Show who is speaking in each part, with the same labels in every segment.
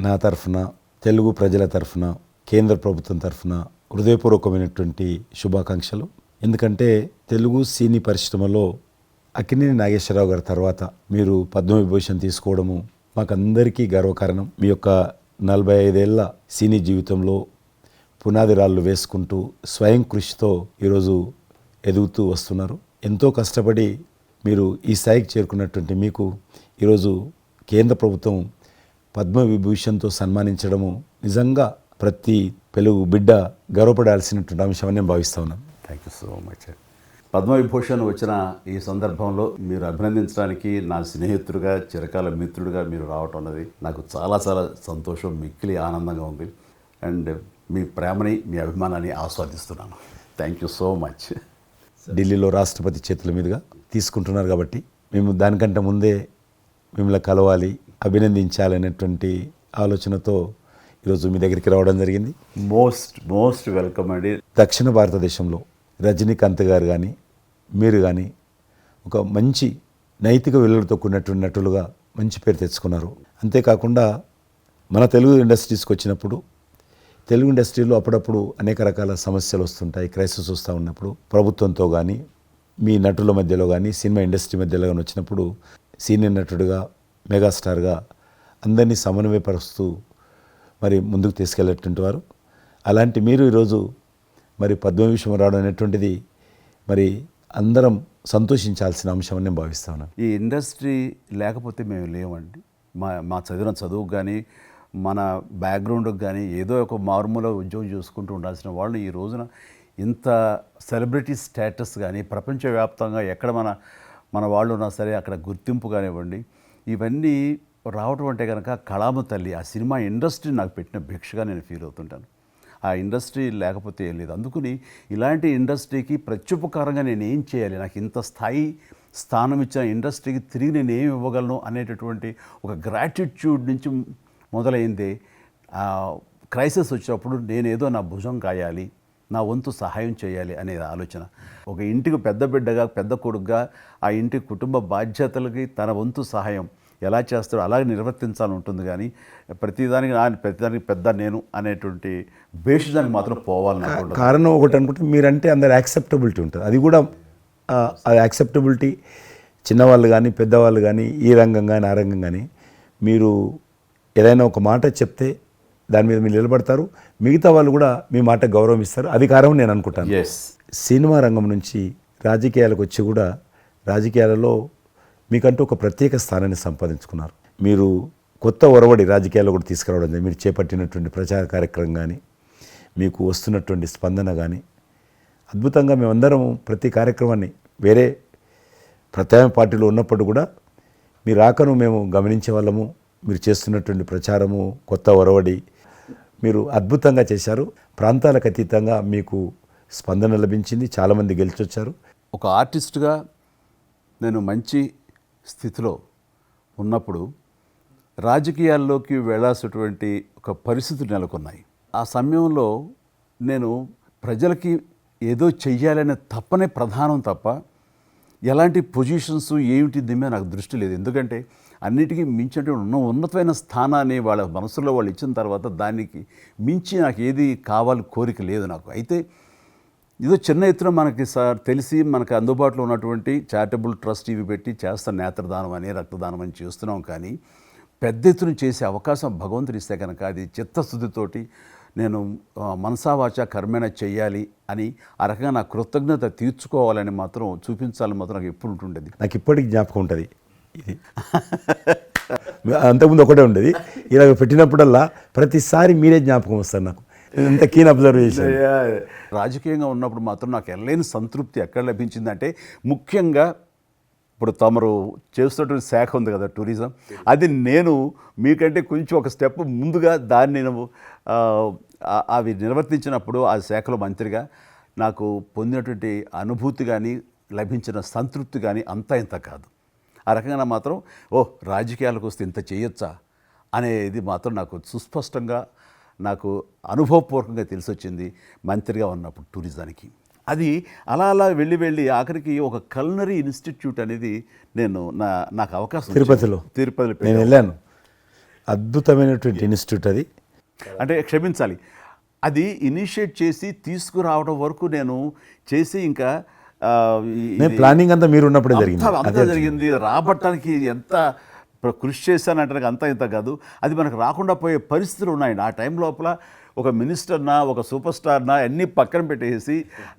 Speaker 1: నా తరఫున, తెలుగు ప్రజల తరఫున, కేంద్ర ప్రభుత్వం తరఫున హృదయపూర్వకమైనటువంటి శుభాకాంక్షలు. ఎందుకంటే తెలుగు సినీ పరిశ్రమలో అక్కినేని నాగేశ్వరరావు గారి తర్వాత మీరు పద్మవిభూషణ్ తీసుకోవడము మాకందరికీ గర్వకారణం. మీ యొక్క 45 ఏళ్ల సినీ జీవితంలో పునాది రాళ్ళు వేసుకుంటూ స్వయం కృషితో ఈరోజు ఎదుగుతూ వస్తున్నారు. ఎంతో కష్టపడి మీరు ఈ స్థాయికి చేరుకున్నటువంటి మీకు ఈరోజు కేంద్ర ప్రభుత్వం పద్మవిభూషణ్తో సన్మానించడము నిజంగా ప్రతి తెలుగు బిడ్డ గర్వపడాల్సినటువంటి అంశం అని నేను భావిస్తా ఉన్నాను.
Speaker 2: Thank you so much. Padma Vibhushan వచ్చిన ఈ సందర్భంలో మీరు అభినందించడానికి నా స్నేహితుడిగా, చిరకాల మిత్రుడిగా మీరు రావటం అన్నది నాకు చాలా చాలా సంతోషం, మిక్కిలి ఆనందంగా ఉంది. అండ్ మీ ప్రేమని, మీ అభిమానాన్ని ఆస్వాదిస్తున్నాను. Thank you so much.
Speaker 1: ఢిల్లీలో రాష్ట్రపతి చేతుల మీదుగా తీసుకుంటున్నారు కాబట్టి మేము దానికంటే ముందే మిమ్మల్ని కలవాలి, అభినందించాలనేటువంటి ఆలోచనతో ఈరోజు మీ దగ్గరికి రావడం జరిగింది.
Speaker 2: మోస్ట్ వెల్కమ్ అండి.
Speaker 1: దక్షిణ భారతదేశంలో రజనీకాంత్ గారు కానీ మీరు కానీ ఒక మంచి నైతిక విలువలతో కూడినటువంటి నటులుగా మంచి పేరు తెచ్చుకున్నారు. అంతేకాకుండా మన తెలుగు ఇండస్ట్రీస్కి వచ్చినప్పుడు తెలుగు ఇండస్ట్రీలో అప్పుడప్పుడు అనేక రకాల సమస్యలు వస్తుంటాయి, క్రైసిస్ వస్తూ ఉన్నప్పుడు ప్రభుత్వంతో కానీ మీ నటుల మధ్యలో కానీ సినిమా ఇండస్ట్రీ మధ్యలో కానీ వచ్చినప్పుడు సీనియర్ నటుడిగా, మెగాస్టార్గా అందరినీ సమన్వయపరుస్తూ మరి ముందుకు తీసుకెళ్ళేటువంటి వారు. అలాంటి మీరు ఈరోజు మరి పద్మవిభూషణ్ రావడం అనేటువంటిది మరి అందరం సంతోషించాల్సిన అంశం అని నేను భావిస్తా ఉన్నాను.
Speaker 2: ఈ ఇండస్ట్రీ లేకపోతే మేము లేవండి. మా చదివిన చదువుకు కానీ మన బ్యాక్గ్రౌండ్కి కానీ ఏదో ఒక మారుమూల ఉద్యోగం చూసుకుంటూ ఉండాల్సిన వాళ్ళు ఈ రోజున ఇంత సెలబ్రిటీ స్టేటస్ కానీ ప్రపంచవ్యాప్తంగా ఎక్కడ మన వాళ్ళు ఉన్నా సరే అక్కడ గుర్తింపు కానివ్వండి, ఇవన్నీ రావటం అంటే కనుక కళామ తల్లి, ఆ సినిమా ఇండస్ట్రీ నాకు పెట్టిన భిక్షగా నేను ఫీల్ అవుతుంటాను. ఆ ఇండస్ట్రీ లేకపోతే ఏం లేదు. అందుకని ఇలాంటి ఇండస్ట్రీకి ప్రత్యుపకారంగా నేను ఏం చేయాలి, నాకు ఇంత స్థానం ఇచ్చిన ఇండస్ట్రీకి తిరిగి నేను ఏమి ఇవ్వగలను అనేటటువంటి ఒక గ్రాటిట్యూడ్ నుంచి మొదలైంది. క్రైసిస్ వచ్చినప్పుడు నేనేదో నా భుజం కాయాలి, నా వంతు సహాయం చేయాలి అనే ఆలోచన. ఒక ఇంటికి పెద్ద బిడ్డగా, పెద్ద కొడుకుగా ఆ ఇంటి కుటుంబ బాధ్యతలకి తన వంతు సహాయం ఎలా చేస్తాడో అలాగే నిర్వర్తించాలని ఉంటుంది. కానీ ప్రతిదానికి పెద్ద నేను అనేటువంటి బేసిజానికి మాత్రం పోవాలని
Speaker 1: కారణం ఒకటి అనుకుంటే మీరంటే అందరు యాక్సెప్టబిలిటీ ఉంటుంది. అది కూడా అది యాక్సెప్టబిలిటీ చిన్నవాళ్ళు కానీ పెద్దవాళ్ళు కానీ ఈ రంగం కానీ ఆ రంగం కానీ మీరు ఏదైనా ఒక మాట చెప్తే దాని మీద మీరు నిలబడతారు, మిగతా వాళ్ళు కూడా మీ మాట గౌరవం ఇస్తారు. అది కారణం నేను అనుకుంటాను. సినిమా రంగం నుంచి రాజకీయాలకు వచ్చి కూడా రాజకీయాలలో మీకంటూ ఒక ప్రత్యేక స్థానాన్ని సంపాదించుకున్నారు. మీరు కొత్త ఒరవడి రాజకీయాల్లో కూడా తీసుకురావడం జరిగింది. మీరు చేపట్టినటువంటి ప్రచార కార్యక్రమం కానీ మీకు వస్తున్నటువంటి స్పందన కానీ అద్భుతంగా మేమందరం ప్రతి కార్యక్రమాన్ని వేరే ప్రత్యామ్నాయ పార్టీలో ఉన్నప్పుడు కూడా మీ రాకను మేము గమనించే వాళ్ళము. మీరు చేస్తున్నటువంటి ప్రచారము, కొత్త ఒరవడి మీరు అద్భుతంగా చేశారు. ప్రాంతాలకు అతీతంగా మీకు స్పందన లభించింది, చాలామంది గెలిచొచ్చారు.
Speaker 2: ఒక ఆర్టిస్ట్గా నేను మంచి స్థితిలో ఉన్నప్పుడు రాజకీయాల్లోకి వెళ్ళాల్సినటువంటి ఒక పరిస్థితులు నెలకొన్నాయి. ఆ సమయంలో నేను ప్రజలకి ఏదో చెయ్యాలనే తప్పనే ప్రధానం తప్ప ఎలాంటి పొజిషన్స్ ఏమిటి దీని మీద నాకు దృష్టి లేదు. ఎందుకంటే అన్నిటికీ మించి ఉన్నతమైన స్థానాన్ని వాళ్ళ మనసులో వాళ్ళు ఇచ్చిన తర్వాత దానికి మించి నాకు ఏది కావాలి కోరిక లేదు నాకు. అయితే ఏదో చిన్న ఎత్తున మనకి తెలిసి మనకు అందుబాటులో ఉన్నటువంటి చారిటబుల్ ట్రస్ట్ ఇవి పెట్టి చేస్తాను, నేత్రదానం అని రక్తదానం అని చేస్తున్నాం. కానీ పెద్ద ఎత్తున చేసే అవకాశం భగవంతుడు ఇస్తే కనుక అది చిత్తశుద్ధితోటి నేను మనసావాచ కర్మేణ చెయ్యాలి అని ఆ రకంగా నా కృతజ్ఞత తీర్చుకోవాలని మాత్రం చూపించాలని మాత్రం నాకు ఎప్పుడు ఉంటుండేది.
Speaker 1: నాకు ఇప్పటికి జ్ఞాపకం ఉంటుంది. ఇది అంతకుముందు ఒకటే ఉండేది, ఇలా పెట్టినప్పుడల్లా ప్రతిసారి మీరే జ్ఞాపకం వస్తారు నాకు. ఎంత కీన్ అబ్జర్వేషన్.
Speaker 2: రాజకీయంగా ఉన్నప్పుడు మాత్రం నాకు ఎనలేని సంతృప్తి ఎక్కడ లభించిందంటే, ముఖ్యంగా ఇప్పుడు తమరు చేస్తున్నటువంటి శాఖ ఉంది కదా టూరిజం, అది నేను మీకంటే కొంచెం ఒక స్టెప్ ముందుగా దాన్ని నేను అవి నిర్వర్తించినప్పుడు ఆ శాఖలో మంత్రిగా నాకు పొందినటువంటి అనుభూతి కానీ లభించిన సంతృప్తి కానీ అంతా ఇంత కాదు. ఆ రకంగా మాత్రం రాజకీయాలకు వస్తే ఇంత చేయొచ్చా అనేది మాత్రం నాకు సుస్పష్టంగా నాకు అనుభవపూర్వకంగా తెలిసొచ్చింది మంత్రిగా ఉన్నప్పుడు టూరిజానికి. అది అలా అలా వెళ్ళి ఆఖరికి ఒక కల్నరీ ఇన్స్టిట్యూట్ అనేది నాకు అవకాశం
Speaker 1: తిరుపతిలో నేను వెళ్ళాను. అద్భుతమైనటువంటి ఇన్స్టిట్యూట్ అది.
Speaker 2: అంటే క్షమించాలి, అది ఇనిషియేట్ చేసి తీసుకురావడం వరకు నేను చేసి ఇంకా
Speaker 1: నేను ప్లానింగ్ అంతా మీరు ఉన్నప్పుడే జరిగింది.
Speaker 2: అంతా జరిగింది. రాబట్టడానికి ఎంత కృషి చేశానంటే అంతా ఇంత కాదు, అది మనకు రాకుండా పోయే పరిస్థితులు ఉన్నాయండి. ఆ టైం లోపల ఒక మినిస్టర్నా ఒక సూపర్ స్టార్నా అన్నీ పక్కన పెట్టేసి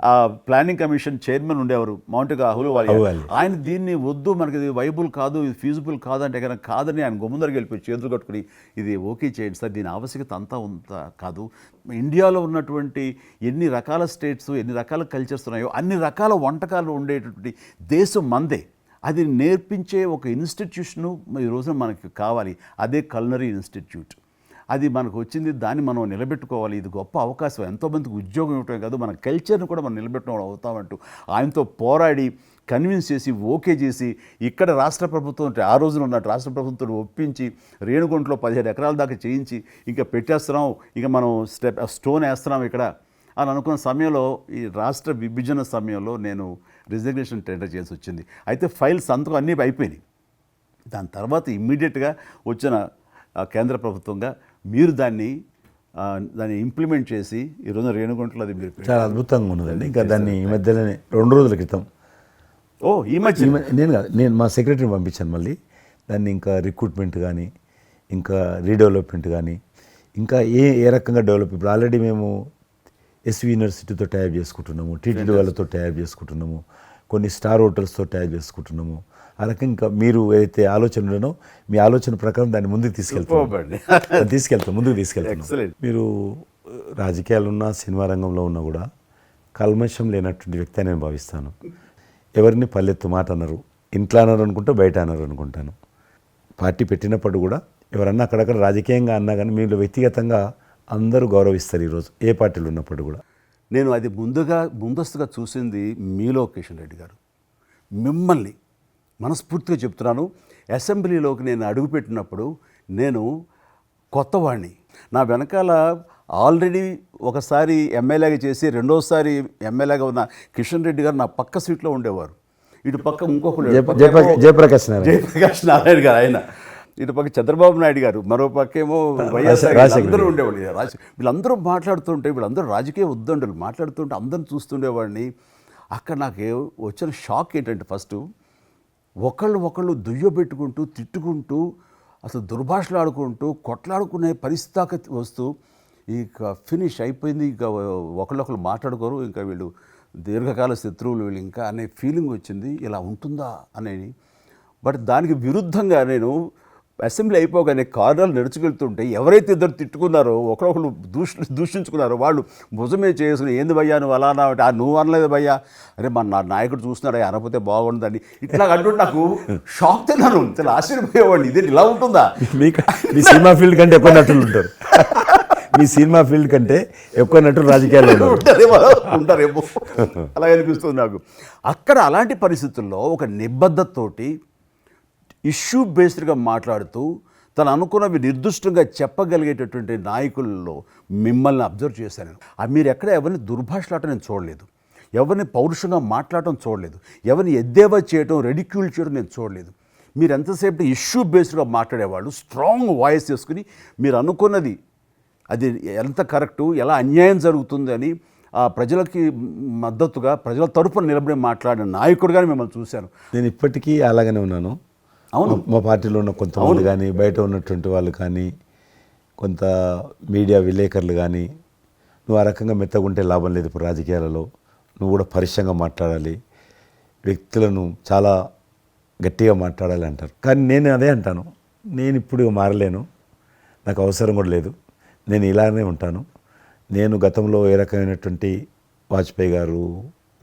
Speaker 2: ఆ ప్లానింగ్ కమిషన్ చైర్మన్ ఉండేవారు మౌంటిగా అహ్లూవాలియా, ఆయన దీన్ని వద్దు, మనకి ఇది వైబుల్ కాదు, ఇది ఫీజిబుల్ కాదంటే కనుక కాదని ఆయన గుమ్మదరికి వెళ్ళిపోయి చేతులు కట్టుకుని ఇది ఓకే చేయండి సార్, దీని ఆవశ్యకత అంతా ఉందా కాదు, ఇండియాలో ఉన్నటువంటి ఎన్ని రకాల స్టేట్స్ ఎన్ని రకాల కల్చర్స్ ఉన్నాయో అన్ని రకాల వంటకాలు ఉండేటటువంటి దేశం మందే, అది నేర్పించే ఒక ఇన్స్టిట్యూషను ఈ రోజున మనకి కావాలి. అదే కల్నరీ ఇన్స్టిట్యూట్. అది మనకు వచ్చింది, దాన్ని మనం నిలబెట్టుకోవాలి. ఇది గొప్ప అవకాశం, ఎంతోమందికి ఉద్యోగం ఇవ్వటమే కాదు, మన కల్చర్ని కూడా మనం నిలబెట్టడం అవుతామంటూ ఆయనతో పోరాడి కన్విన్స్ చేసి ఓకే చేసి ఇక్కడ రాష్ట్ర ప్రభుత్వం ఆ రోజున ఉన్నట్టు రాష్ట్ర ప్రభుత్వం ఒప్పించి రేణుగుంటలో 17 ఎకరాల దాకా చేయించి ఇంకా పెట్టేస్తున్నాం, ఇంకా మనం స్టోన్ వేస్తున్నాం ఇక్కడ అని అనుకున్న సమయంలో ఈ రాష్ట్ర విభజన సమయంలో నేను రిజిగ్నేషన్ టెండర్ చేసి వచ్చింది. అయితే ఫైల్ సంతకం అన్నీ అయిపోయినాయి. దాని తర్వాత ఇమ్మీడియట్గా వచ్చిన కేంద్ర ప్రభుత్వంగా మీరు దాన్ని ఇంప్లిమెంట్ చేసి ఈరోజు రేణుగుంటలో అది మీరు
Speaker 1: చాలా అద్భుతంగా ఉన్నదండి. ఇంకా దాన్ని ఈ మధ్యలోనే 2 రోజుల క్రితం
Speaker 2: ఈ మధ్య
Speaker 1: నేను మా సెక్రటరీని పంపించాను. మళ్ళీ దాన్ని ఇంకా రిక్రూట్మెంట్ కానీ ఇంకా రీడెవలప్మెంట్ కానీ ఇంకా ఏ రకంగా డెవలప్, ఇప్పుడు ఆల్రెడీ మేము ఎస్వి యూనివర్సిటీతో టైప్ చేసుకుంటున్నాము, టీటీడీ వాళ్ళతో టైప్ చేసుకుంటున్నాము, కొన్ని స్టార్ హోటల్స్తో టైప్ చేసుకుంటున్నాము. ఆ రకంగా ఇంకా మీరు ఏదైతే ఆలోచన ఉండనో మీ ఆలోచన ప్రకారం దాన్ని ముందుకు ముందుకు తీసుకెళ్తాం. మీరు రాజకీయాలు ఉన్నా సినిమా రంగంలో ఉన్నా కూడా కల్మషం లేనటువంటి వ్యక్తి అని నేను భావిస్తాను. ఎవరిని పల్లెత్తు మాట అన్నారు, ఇంట్లో అన్నారు అనుకుంటా, బయట అన్నారు అనుకుంటాను. పార్టీ పెట్టినప్పుడు కూడా ఎవరన్నా అక్కడక్కడ రాజకీయంగా అన్నా కానీ మీరు వ్యక్తిగతంగా అందరూ గౌరవిస్తారు ఈరోజు ఏ పార్టీలు ఉన్నప్పుడు కూడా.
Speaker 2: నేను అది ముందస్తుగా చూసింది మీలో కిషన్ రెడ్డి గారు. మిమ్మల్ని మనస్ఫూర్తిగా చెప్తున్నాను, అసెంబ్లీలోకి నేను అడుగుపెట్టినప్పుడు నేను కొత్తవాడిని. నా వెనకాల ఆల్రెడీ ఒకసారి ఎమ్మెల్యేగా చేసి రెండోసారి ఎమ్మెల్యేగా ఉన్న కిషన్ రెడ్డి గారు నా పక్క సీట్లో ఉండేవారు. ఇటు పక్క ఇంకొకరు
Speaker 1: జయప్రకాష్
Speaker 2: నారాయణ గారు, ఆయన ఇటు పక్క చంద్రబాబు నాయుడు గారు, మరో పక్కేమో వైఎస్ఆర్ అందరూ ఉండేవాళ్ళు. వీళ్ళందరూ మాట్లాడుతుంటే, వీళ్ళందరూ రాజకీయ ఉద్దండులు మాట్లాడుతుంటే అందరిని చూస్తుండేవాడిని. అక్కడ నాకు వచ్చిన షాక్ ఏంటంటే, ఫస్ట్ ఒకళ్ళు దుయ్యబెట్టుకుంటూ తిట్టుకుంటూ అసలు దుర్భాషలు ఆడుకుంటూ కొట్లాడుకునే పరిస్థితి వస్తూ ఇక ఫినిష్ అయిపోయింది, ఇక ఒకళ్ళొకళ్ళు మాట్లాడుకోరు, ఇంకా వీళ్ళు దీర్ఘకాల శత్రువులు వీళ్ళు ఇంకా అనే ఫీలింగ్ వచ్చింది. ఇలా ఉంటుందా అనేది. బట్ దానికి విరుద్ధంగా నేను అసెంబ్లీ అయిపోగానే కారులో నడుచుకెళ్తుంటే ఎవరైతే ఇద్దరు తిట్టుకున్నారో ఒకరొకరు దూషించుకున్నారో వాళ్ళు భుజమే చేసుకుని ఏంది భయ్యా నువ్వు అలా అన్నావు, నువ్వు అనలేదు భయ్యా, అరే నా నాయకుడు చూస్తున్నాడు అనకపోతే బాగుండదని ఇట్లా అంటుంటే నాకు షాక్ తిన్నాను, చాలా ఆశ్చర్యపోయేవాడిని. ఇది ఇలా ఉంటుందా?
Speaker 1: మీ సినిమా ఫీల్డ్ కంటే ఎక్కువ నటులు ఉంటారు, మీ సినిమా ఫీల్డ్ కంటే ఎక్కువ నటులు రాజకీయాల్లో
Speaker 2: ఉంటారేమో అలా అనిపిస్తుంది నాకు. అక్కడ అలాంటి పరిస్థితుల్లో ఒక నిబద్ధతతోటి ఇష్యూ బేస్డ్గా మాట్లాడుతూ తను అనుకున్నవి నిర్దిష్టంగా చెప్పగలిగేటటువంటి నాయకుల్లో మిమ్మల్ని అబ్జర్వ్ చేశాను. మీరు ఎక్కడ ఎవరిని దుర్భాషలాటం నేను చూడలేదు, ఎవరిని పౌరుషంగా మాట్లాడటం చూడలేదు, ఎవరిని ఎద్దేవా చేయటం రెడిక్యూల్ చేయడం నేను చూడలేదు. మీరు ఎంతసేపు ఇష్యూ బేస్డ్గా మాట్లాడేవాళ్ళు, స్ట్రాంగ్ వాయిస్ చేసుకుని మీరు అనుకున్నది అది ఎంత కరెక్టు, ఎలా అన్యాయం జరుగుతుంది అని ప్రజలకి మద్దతుగా ప్రజల తరపున నిలబడి మాట్లాడిన నాయకుడిగానే మిమ్మల్ని చూశాను.
Speaker 1: నేను ఇప్పటికీ అలాగనే ఉన్నాను.
Speaker 2: అవును,
Speaker 1: మా పార్టీలో ఉన్న కొంతమంది కానీ బయట ఉన్నటువంటి వాళ్ళు కానీ కొంత మీడియా విలేకరులు కానీ నువ్వు ఆ రకంగా మెత్తగుంటే లాభం లేదు, ఇప్పుడు రాజకీయాలలో నువ్వు కూడా పరుషంగా మాట్లాడాలి, వ్యక్తులను చాలా గట్టిగా మాట్లాడాలి అంటారు. కానీ నేను అదే అంటాను, నేను ఇప్పుడు మారలేను, నాకు అవసరం కూడా లేదు, నేను ఇలానే ఉంటాను. నేను గతంలో ఏ రకమైనటువంటి వాజ్పేయి గారు,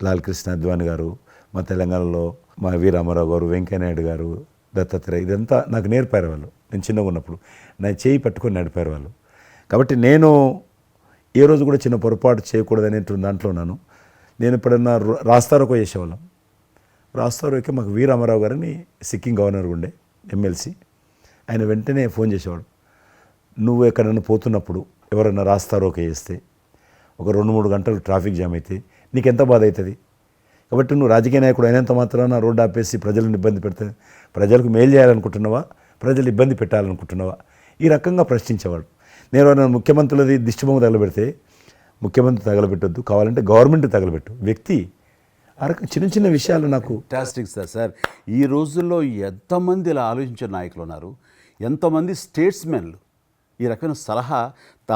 Speaker 1: లాల్ కృష్ణ అద్వానీ గారు, మా తెలంగాణలో మా వి రామారావు గారు, వెంకయ్యనాయుడు గారు, దత్తాత్రేయ, ఇదంతా నాకు నేర్పారు వాళ్ళు. నేను చిన్నగా ఉన్నప్పుడు నా చేయి పట్టుకొని నడిపారు వాళ్ళు. కాబట్టి నేను ఏ రోజు కూడా చిన్న పొరపాటు చేయకూడదు అనేటువంటి దాంట్లో ఉన్నాను. నేను ఎప్పుడన్నా రాస్తారోకో చేసేవాళ్ళం. రాస్తారోకే మాకు వి రామారావు గారని సిక్కిం గవర్నర్ ఉండే ఎమ్మెల్సీ, ఆయన వెంటనే ఫోన్ చేసేవాడు. నువ్వు ఎక్కడన్నా పోతున్నప్పుడు ఎవరన్నా రాస్తారోకే చేస్తే ఒక 2-3 గంటలు ట్రాఫిక్ జామ్ అయితే నీకెంత బాధ అవుతుంది? కాబట్టి నువ్వు రాజకీయ నాయకుడు అయినంత మాత్రాన రోడ్డు ఆపేసి ప్రజలను ఇబ్బంది పెడితే ప్రజలకు మేలు చేయాలనుకుంటున్నావా, ప్రజలు ఇబ్బంది పెట్టాలనుకుంటున్నావా? ఈ రకంగా ప్రశ్నించేవాడు. నేను ఎవరైనా ముఖ్యమంత్రులది దిష్టిబొమ్మ తగలబెడితే ముఖ్యమంత్రి తగలబెట్టొద్దు, కావాలంటే గవర్నమెంట్ తగలబెట్టు, వ్యక్తి ఆ రకం చిన్న చిన్న విషయాలు నాకు
Speaker 2: ఫ్యాంటాస్టిక్ సార్. ఈ రోజుల్లో ఎంతమంది ఇలా ఆలోచించే నాయకులు ఉన్నారు, ఎంతమంది స్టేట్స్మెన్లు ఈ రకమైన సలహా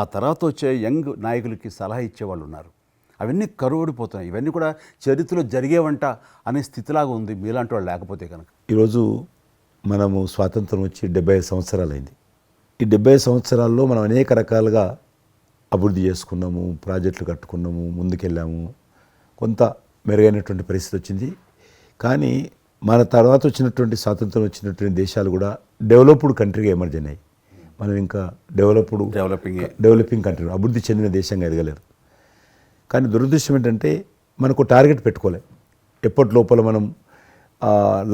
Speaker 2: ఆ తర్వాత వచ్చే యంగ్ నాయకులకి సలహా ఇచ్చేవాళ్ళు ఉన్నారు. అవన్నీ కరువడిపోతున్నాయి. ఇవన్నీ కూడా చరిత్రలో జరిగేవంట అనే స్థితిలాగా ఉంది మీలాంటి వాళ్ళు లేకపోతే కనుక.
Speaker 1: ఈరోజు మనము స్వాతంత్రం వచ్చి 75 సంవత్సరాలైంది. ఈ 75 సంవత్సరాల్లో మనం అనేక రకాలుగా అభివృద్ధి చేసుకున్నాము, ప్రాజెక్టులు కట్టుకున్నాము, ముందుకెళ్ళాము, కొంత మెరుగైనటువంటి పరిస్థితి వచ్చింది. కానీ మన తర్వాత వచ్చినటువంటి స్వాతంత్రం వచ్చినటువంటి దేశాలు కూడా డెవలప్డ్ కంట్రీగా ఎమర్జ్ అయినాయి. మనం ఇంకా డెవలపింగ్ కంట్రీ, అభివృద్ధి చెందిన దేశంగా ఎదగలేదు. కానీ దురదృష్టం ఏంటంటే మనకు టార్గెట్ పెట్టుకోలే, ఎప్పటి లోపల మనం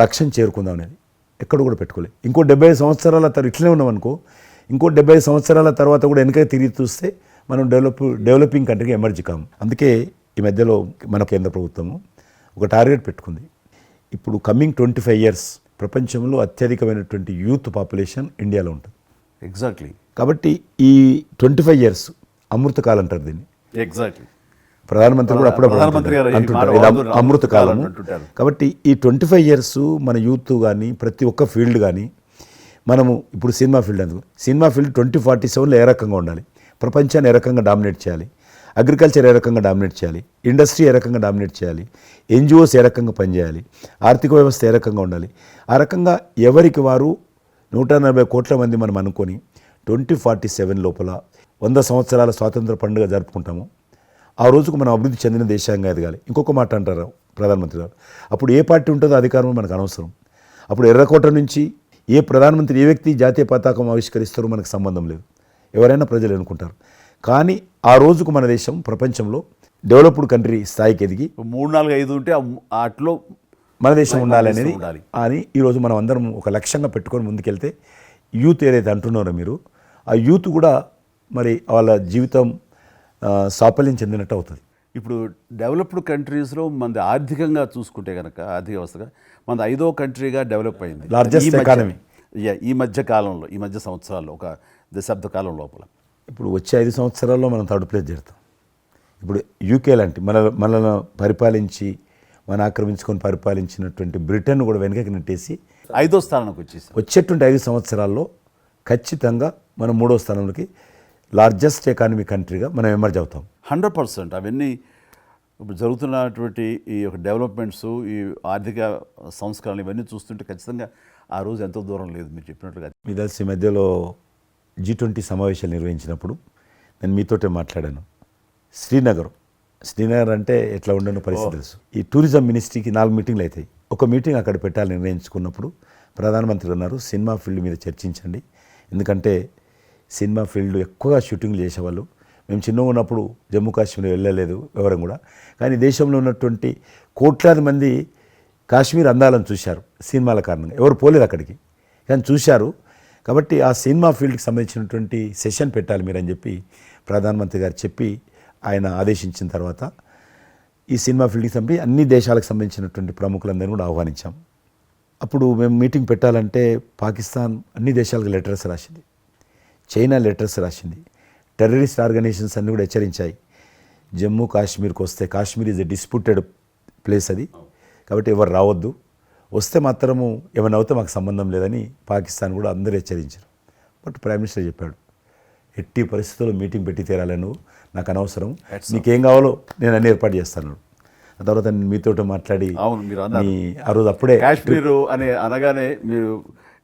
Speaker 1: లక్ష్యం చేరుకుందాం అనేది ఎక్కడ కూడా పెట్టుకోలే. ఇంకో 75 సంవత్సరాల తర్వాత ఇట్లనే ఉన్నాం అనుకో, ఇంకో 75 సంవత్సరాల తర్వాత కూడా వెనక తిరిగి చూస్తే మనం డెవలపింగ్ కంట్రీగా ఎమర్జ్ కాము. అందుకే ఈ మధ్యలో మన కేంద్ర ప్రభుత్వము ఒక టార్గెట్ పెట్టుకుంది. ఇప్పుడు కమింగ్ 25 ఇయర్స్ ప్రపంచంలో అత్యధికమైనటువంటి యూత్ పాపులేషన్ ఇండియాలో ఉంటుంది.
Speaker 2: ఎగ్జాక్ట్లీ.
Speaker 1: కాబట్టి ఈ 25 ఇయర్స్ అమృతకాలం అంటారు దీన్ని.
Speaker 2: ఎగ్జాక్ట్లీ.
Speaker 1: ప్రధానమంత్రి కూడా అప్పుడప్పుడు అంటుంటారు ఇది అమృత కాలం. కాబట్టి ఈ 25 ఇయర్స్ మన యూత్ కానీ ప్రతి ఒక్క ఫీల్డ్ కానీ మనము ఇప్పుడు సినిమా ఫీల్డ్ అందుకు సినిమా ఫీల్డ్ 2047లో ఏ రకంగా ఉండాలి, ప్రపంచాన్ని ఏ రకంగా డామినేట్ చేయాలి, అగ్రికల్చర్ ఏ రకంగా డామినేట్ చేయాలి, ఇండస్ట్రీ ఏ రకంగా డామినేట్ చేయాలి, ఎన్జిఓస్ ఏ రకంగా పనిచేయాలి, ఆర్థిక వ్యవస్థ ఏ రకంగా ఉండాలి, ఆ రకంగా ఎవరికి వారు 140 కోట్ల మంది మనం అనుకొని 2047 లోపల 100 సంవత్సరాల స్వాతంత్ర పండుగ జరుపుకుంటాము. ఆ రోజుకు మనం అభివృద్ధి చెందిన దేశంగా ఎదగాలి. ఇంకొక మాట అంటారు ప్రధానమంత్రి గారు, అప్పుడు ఏ పార్టీ ఉంటుందో అధికారం మనకు అనవసరం. అప్పుడు ఎర్రకోట నుంచి ఏ ప్రధానమంత్రి ఏ వ్యక్తి జాతీయ పతాకం ఆవిష్కరిస్తారో మనకు సంబంధం లేదు, ఎవరైనా ప్రజలు అనుకుంటారు. కానీ ఆ రోజుకు మన దేశం ప్రపంచంలో డెవలప్డ్ కంట్రీ స్థాయికి ఎదిగి
Speaker 2: 3, 4, 5 ఉంటే అట్లో
Speaker 1: మన దేశం ఉండాలి అనేది అని ఈరోజు మనం అందరం ఒక లక్ష్యంగా పెట్టుకొని ముందుకెళ్తే యూత్ ఏదైతే అంటున్నారో మీరు, ఆ యూత్ కూడా మరి వాళ్ళ జీవితం సాఫల్యం చెందినట్టు అవుతుంది.
Speaker 2: ఇప్పుడు డెవలప్డ్ కంట్రీస్లో మనది ఆర్థికంగా చూసుకుంటే కనుక ఆర్థిక వ్యవస్థగా మనది 5వ కంట్రీగా డెవలప్ అయింది.
Speaker 1: లార్జెస్ట్ ఎకానమీ
Speaker 2: ఈ మధ్య కాలంలో, ఈ మధ్య సంవత్సరాల్లో, ఒక దశాబ్ద కాలం లోపల.
Speaker 1: ఇప్పుడు వచ్చే 5 సంవత్సరాల్లో మనం థర్డ్ ప్లేస్ చేరుతాం. ఇప్పుడు యూకే లాంటి మనల్ని పరిపాలించి మన ఆక్రమించుకొని పరిపాలించినటువంటి బ్రిటన్ కూడా వెనకకి నెట్టేసి
Speaker 2: 5వ స్థానానికి వచ్చేసి
Speaker 1: వచ్చేటువంటి 5 సంవత్సరాల్లో ఖచ్చితంగా మనం 3వ స్థానంలోకి లార్జెస్ట్ ఎకానమీ కంట్రీగా మనం ఎమర్జ్ అవుతాం.
Speaker 2: 100%. అవన్నీ ఇప్పుడు జరుగుతున్నటువంటి ఈ యొక్క డెవలప్మెంట్స్, ఈ ఆర్థిక సంస్కరణలు ఇవన్నీ చూస్తుంటే ఖచ్చితంగా ఆ రోజు ఎంతో దూరం లేదు మీరు చెప్పినట్లుగా.
Speaker 1: మీ తెలిసి ఈ మధ్యలో G20 సమావేశాలు నిర్వహించినప్పుడు నేను మీతోటే మాట్లాడాను. శ్రీనగర్ అంటే ఎట్లా ఉండనో పరిస్థితి తెలుసు. ఈ టూరిజం మినిస్ట్రీకి 4 మీటింగ్లు అవుతాయి. ఒక మీటింగ్ అక్కడ పెట్టాలని నిర్ణయించుకున్నప్పుడు ప్రధానమంత్రి అన్నారు, సినిమా ఫీల్డ్ మీద చర్చించండి, ఎందుకంటే సినిమా ఫీల్డ్ ఎక్కువగా షూటింగ్లు చేసేవాళ్ళు. మేము చిన్నగా ఉన్నప్పుడు జమ్మూ కాశ్మీర్ వెళ్ళలేదు ఎవరం కూడా, కానీ దేశంలో ఉన్నటువంటి కోట్లాది మంది కాశ్మీర్ అందాలను చూశారు సినిమాల కారణంగా. ఎవరు పోలేదు అక్కడికి, కానీ చూశారు. కాబట్టి ఆ సినిమా ఫీల్డ్కి సంబంధించినటువంటి సెషన్ పెట్టాలి మీరని చెప్పి ప్రధానమంత్రి గారు చెప్పి ఆయన ఆదేశించిన తర్వాత ఈ సినిమా ఫీల్డ్కి సంబంధించి అన్ని దేశాలకు సంబంధించినటువంటి ప్రముఖులందరినీ కూడా ఆహ్వానించాం. అప్పుడు మేము మీటింగ్ పెట్టాలంటే పాకిస్తాన్ అన్ని దేశాలకు లెటర్స్ రాసింది, చైనా లెటర్స్ రాసింది, టెర్రరిస్ట్ ఆర్గనైజేషన్స్ అన్నీ కూడా హెచ్చరించాయి. జమ్మూ కాశ్మీర్కి వస్తే Kashmir is a disputed place అది, కాబట్టి ఎవరు రావద్దు, వస్తే మాత్రము ఏమైనా అవుతే మాకు సంబంధం లేదని పాకిస్తాన్ కూడా అందరూ హెచ్చరించారు. బట్ ప్రైమ్ మినిస్టర్ చెప్పాడు, ఎట్టి పరిస్థితుల్లో మీటింగ్ పెట్టి తీరాలి, నువ్వు నాకు అనవసరం, నీకేం కావాలో నేను అన్ని ఏర్పాటు చేస్తాను. ఆ తర్వాత నేను మీతో మాట్లాడి ఆ రోజు అప్పుడే
Speaker 2: కాశ్మీరు అని అనగానే మీరు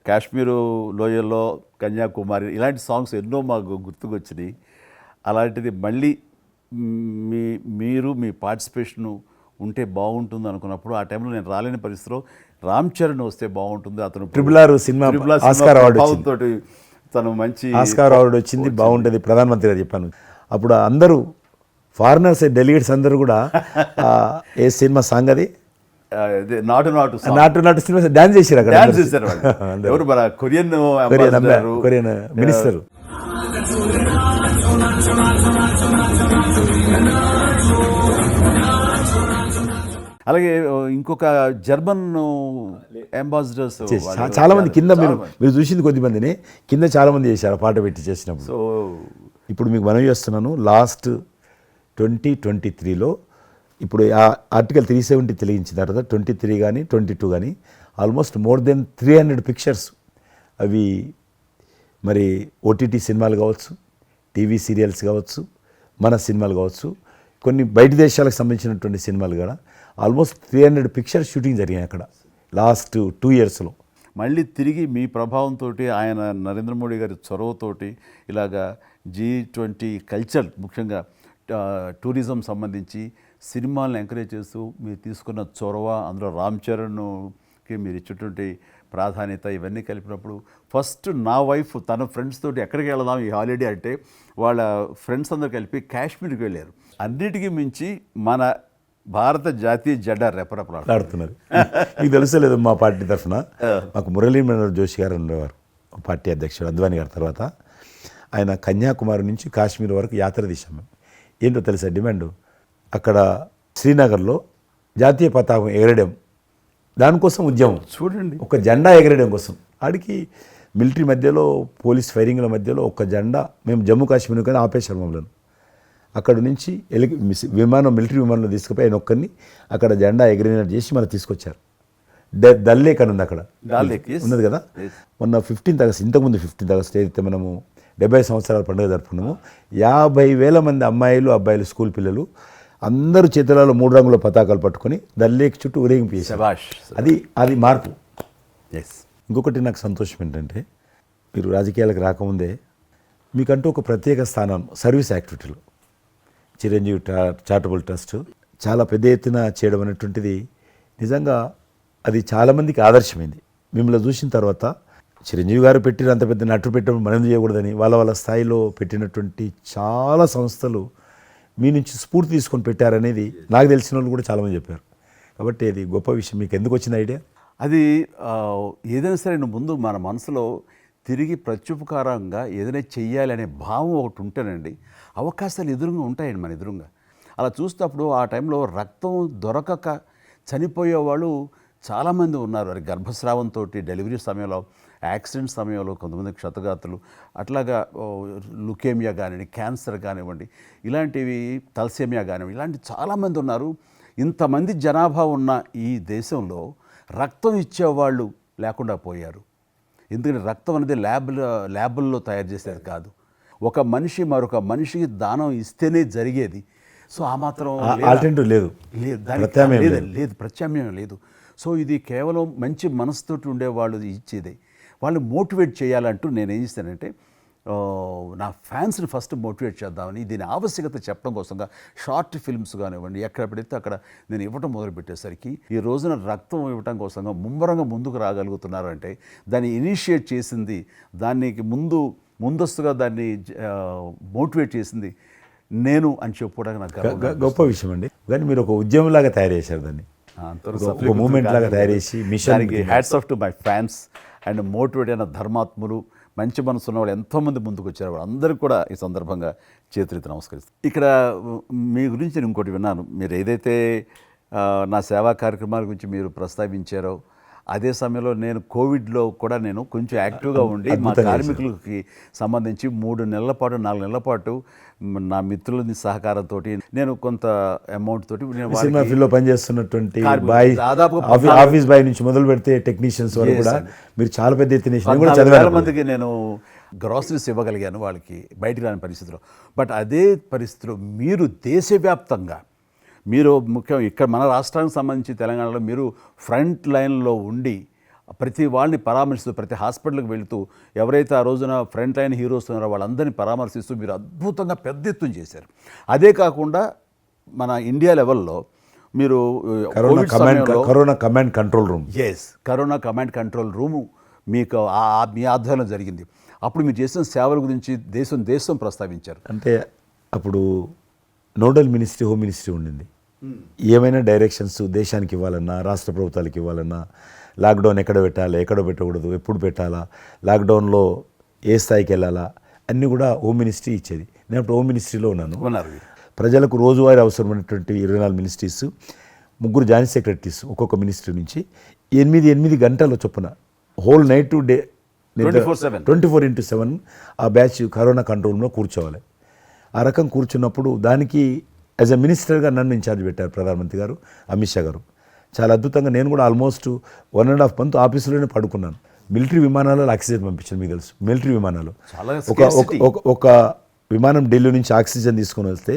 Speaker 2: కాశ్మీరు లోయల్లో కన్యాకుమారి ఇలాంటి సాంగ్స్ ఎన్నో మాకు గుర్తుకొచ్చినాయి. అలాంటిది మళ్ళీ మీరు మీ పార్టిసిపేషను ఉంటే బాగుంటుంది అనుకున్నప్పుడు ఆ టైంలో నేను రాలేని పరిస్థితిలో రామ్ చరణ్ వస్తే బాగుంటుంది, అతను
Speaker 1: RRR సినిమా ఆస్కార్ అవార్డు
Speaker 2: తోటి తను మంచి
Speaker 1: ఆస్కార్ అవార్డు వచ్చింది, బాగుంటుంది ప్రధానమంత్రి గారు చెప్పాను. అప్పుడు అందరూ ఫారినర్స్ డెలిగేట్స్ అందరూ కూడా ఏ సినిమా సాంగ్ అది
Speaker 2: నాటు
Speaker 1: నాటు సినిమా డాన్స్ చేశారు అక్కడ.
Speaker 2: ఎవరు మన కొరియన్
Speaker 1: మినిస్టర్
Speaker 2: అలాగే ఇంకొక జర్మన్ అంబాసిడర్స్
Speaker 1: చాలా మంది కింద మీరు చూసింది కొద్దిమందిని కింద చాలా మంది చేశారు ఆ పాట పెట్టి చేసినప్పుడు.
Speaker 2: సో
Speaker 1: ఇప్పుడు మీకు మనవి చేస్తున్నాను, లాస్ట్ 2023లో ఇప్పుడు ఆ ఆర్టికల్ 370 తెలియించిన తర్వాత 23 కానీ 22 కానీ ఆల్మోస్ట్ మోర్ దెన్ 300 పిక్చర్స్ అవి మరి ఓటీటీ సినిమాలు కావచ్చు, టీవీ సీరియల్స్ కావచ్చు, మన సినిమాలు కావచ్చు, కొన్ని బయట దేశాలకు సంబంధించినటువంటి సినిమాలు కూడా ఆల్మోస్ట్ 300 పిక్చర్స్ షూటింగ్ జరిగాయి అక్కడ లాస్ట్ 2 ఇయర్స్లో.
Speaker 2: మళ్ళీ తిరిగి మీ ప్రభావంతో ఆయన నరేంద్ర మోడీ గారి చొరవతోటి ఇలాగా G20 కల్చర్ ముఖ్యంగా టూరిజం సంబంధించి సినిమాలను ఎంకరేజ్ చేస్తూ మీరు తీసుకున్న చొరవ, అందులో రామ్ చరణ్కి మీరు ఇచ్చేటువంటి ప్రాధాన్యత ఇవన్నీ కలిపినప్పుడు ఫస్ట్ నా వైఫ్ తన ఫ్రెండ్స్ తోటి ఎక్కడికి వెళదాం ఈ హాలిడే అంటే వాళ్ళ ఫ్రెండ్స్ అందరు కలిపి కాశ్మీర్కి వెళ్ళారు. అన్నిటికీ మించి మన భారత జాతీయ జెండా
Speaker 1: రెపరెపలాడుతున్నారు. మీకు తెలుసలేదు, మా పార్టీ తరఫున మాకు మురళీ మనోహర్ జోషి గారు ఉండేవారు, పార్టీ అధ్యక్షుడు అద్వానీ గారి తర్వాత. ఆయన కన్యాకుమారి నుంచి కాశ్మీర్ వరకు యాత్ర తీసాం మేము. ఏంటో తెలుసా డిమాండ్, అక్కడ శ్రీనగర్లో జాతీయ పతాకం ఎగరడం, దానికోసం ఉద్యమం చూడండి, ఒక జెండా ఎగరడం కోసం. ఆడికి మిలిటరీ మధ్యలో పోలీస్ ఫైరింగ్ల మధ్యలో ఒక జెండా, మేము జమ్మూ కాశ్మీర్ కానీ ఆపేశారు మమ్మల్ని. అక్కడ నుంచి విమానం, మిలిటరీ విమానంలో తీసుకుపోయి ఆయన ఒక్కరిని అక్కడ జెండా ఎగిరినట్టు చేసి మనం తీసుకొచ్చారు. దల్ లేక్ అని ఉంది అక్కడ, ఉన్నది కదా. మొన్న 15th ఆగస్ట్, ఇంతకుముందు 15th ఆగస్ట్ ఏదైతే మనము 70 సంవత్సరాల పండుగ జరుపుకున్నాము, 50,000 మంది అమ్మాయిలు అబ్బాయిలు స్కూల్ పిల్లలు అందరూ చేతులలో 3 రంగుల పతాకాలు పట్టుకొని దల్ లేక్ చుట్టూ ఊరేగింపు చేశారు. అది మార్పు. ఇంకొకటి నాకు సంతోషం ఏంటంటే, మీరు రాజకీయాలకు రాకముందే మీకంటూ ఒక ప్రత్యేక స్థానం సర్వీస్ యాక్టివిటీలో చిరంజీవి చారిటబుల్ ట్రస్ట్ చాలా పెద్ద ఎత్తున చేయడం అనేటువంటిది నిజంగా అది చాలామందికి ఆదర్శమైంది. మిమ్మల్ని చూసిన తర్వాత చిరంజీవి గారు పెట్టిన అంత పెద్ద నటు పెట్టడం మనం చేయకూడదని వాళ్ళ స్థాయిలో పెట్టినటువంటి చాలా సంస్థలు మీ నుంచి స్ఫూర్తి తీసుకొని పెట్టారనేది నాకు తెలిసిన వాళ్ళు కూడా చాలామంది చెప్పారు. కాబట్టి అది గొప్ప విషయం. మీకు ఎందుకు వచ్చిన ఐడియా?
Speaker 2: అది ఏదైనా సరే ముందు మన మనసులో తిరిగి ప్రత్యుపకారంగా ఏదైనా చెయ్యాలి అనే భావం ఒకటి ఉంటేనండి అవకాశాలు ఎదురుగా ఉంటాయండి మన ఎదురుగా. అలా చూసినప్పుడు ఆ టైంలో రక్తం దొరకక చనిపోయే వాళ్ళు చాలామంది ఉన్నారు. అది గర్భస్రావంతో, డెలివరీ సమయంలో, యాక్సిడెంట్ సమయంలో కొంతమంది క్షతగాతులు, అట్లాగా లుకేమియా కానివ్వండి, క్యాన్సర్ కానివ్వండి, ఇలాంటివి తలసేమియా కానివ్వండి, ఇలాంటి చాలామంది ఉన్నారు. ఇంతమంది జనాభా ఉన్న ఈ దేశంలో రక్తం ఇచ్చేవాళ్ళు లేకుండా పోయారు. ఎందుకంటే రక్తం అనేది ల్యాబుల్లో తయారు చేసేది కాదు, ఒక మనిషి మరొక మనిషికి దానం ఇస్తేనే జరిగేది. సో ఆ మాత్రం ప్రత్యామ్నాయం లేదు. సో ఇది కేవలం మంచి మనసుతోటి ఉండేవాళ్ళు ఇచ్చేదే. వాళ్ళు మోటివేట్ చేయాలంటూ నేను ఏం చేస్తానంటే, నా ఫ్యాన్స్ని ఫస్ట్ మోటివేట్ చేద్దామని దీని ఆవశ్యకత చెప్పడం కోసంగా షార్ట్ ఫిల్మ్స్ కానివ్వండి, ఎక్కడ పెడితే అక్కడ నేను ఇవ్వటం మొదలుపెట్టేసరికి ఈ రోజున రక్తం ఇవ్వటం కోసంగా ముమ్మరంగా ముందుకు రాగలుగుతున్నారంటే దాన్ని ఇనిషియేట్ చేసింది, దానికి ముందస్తుగా దాన్ని మోటివేట్ చేసింది నేను అని చెప్పుకోవడానికి నాకు
Speaker 1: గొప్ప విషయం అండి. కానీ మీరు ఒక ఉద్యమంలాగా తయారు చేశారు దాన్ని, ఒక మూమెంట్ లాగా తయారు చేసి mission.
Speaker 2: Hats off to my fans and motivate అయిన ధర్మాత్ములు, మంచి మనసు ఉన్న వాళ్ళు ఎంతోమంది ముందుకు వచ్చారు. వాళ్ళందరికీ కూడా ఈ సందర్భంగా చేతులెత్తి నమస్కరిస్తాను. ఇక్కడ మీ గురించి నేను ఇంకోటి విన్నాను, మీరు ఏదైతే నా సేవా కార్యక్రమాల గురించి మీరు ప్రస్తావించారో అదే సమయంలో నేను కోవిడ్లో కూడా నేను కొంచెం యాక్టివ్గా ఉండి మా కార్మికులకి సంబంధించి 3 నెలల పాటు 4 నెలల పాటు నా మిత్రుల సహకారంతో నేను కొంత అమౌంట్ తోటి
Speaker 1: సినిమా ఫీల్డ్లో పనిచేస్తున్నటువంటి బాయ్, ఆఫీస్ బాయ్ నుంచి మొదలు పెడితే టెక్నీషియన్స్ వరకు కూడా మీరు చాలా పెద్ద ఎత్తున
Speaker 2: చాలా మందికి నేను గ్రాసరీస్ ఇవ్వగలిగాను, వాళ్ళకి బయటికి రాని పరిస్థితిలో. బట్ అదే పరిస్థితిలో మీరు దేశవ్యాప్తంగా మీరు ముఖ్యం ఇక్కడ మన రాష్ట్రానికి సంబంధించి తెలంగాణలో మీరు ఫ్రంట్ లైన్లో ఉండి ప్రతి వాళ్ళని పరామర్శిస్తూ, ప్రతి హాస్పిటల్కి వెళుతూ, ఎవరైతే ఆ రోజున ఫ్రంట్ లైన్ హీరోస్ ఉన్నారో వాళ్ళందరినీ పరామర్శిస్తూ మీరు అద్భుతంగా పెద్ద ఎత్తున చేశారు. అదే కాకుండా మన ఇండియా లెవెల్లో మీరు
Speaker 1: corona command control room,
Speaker 2: corona command control room మీకు మీ ఆధ్వర్యంలో జరిగింది. అప్పుడు మీరు చేసిన సేవల గురించి దేశం ప్రస్తావించారు.
Speaker 1: అంటే అప్పుడు నోడల్ మినిస్ట్రీ హోమ్ మినిస్ట్రీ ఉండింది. ఏమైనా డైరెక్షన్స్ దేశానికి ఇవ్వాలన్నా, రాష్ట్ర ప్రభుత్వాలకు ఇవ్వాలన్నా, లాక్డౌన్ ఎక్కడ పెట్టాలి, ఎక్కడ పెట్టకూడదు, ఎప్పుడు పెట్టాలా, లాక్డౌన్లో ఏ స్థాయికి వెళ్ళాలా, అన్నీ కూడా హోమ్ మినిస్ట్రీ ఇచ్చేది. నేను అప్పుడు హోమ్ మినిస్ట్రీలో ఉన్నాను. ప్రజలకు రోజువారీ అవసరమైనటువంటి 24 మినిస్ట్రీస్ ముగ్గురు జాయింట్ సెక్రటరీస్ ఒక్కొక్క మినిస్ట్రీ నుంచి 8 గంటల చొప్పున హోల్ నైట్ టు డే
Speaker 2: 24/7.
Speaker 1: 24/7 ఆ బ్యాచ్ కరోనా కంట్రోల్లో కూర్చోవాలి. ఆ రకం కూర్చున్నప్పుడు దానికి యాజ్ అ మినిస్టర్గా నన్ను ఇన్ఛార్జ్ పెట్టారు ప్రధానమంత్రి గారు, అమిత్ షా గారు. చాలా అద్భుతంగా నేను కూడా ఆల్మోస్ట్ 1.5 మంత్ ఆఫీసులోనే పడుకున్నాను. మిలిటరీ విమానాలలో ఆక్సిజన్ పంపించాను, మీకు తెలుసు మిలిటరీ విమానాలు.
Speaker 2: చాలా
Speaker 1: ఒక విమానం ఢిల్లీ నుంచి ఆక్సిజన్ తీసుకొని వస్తే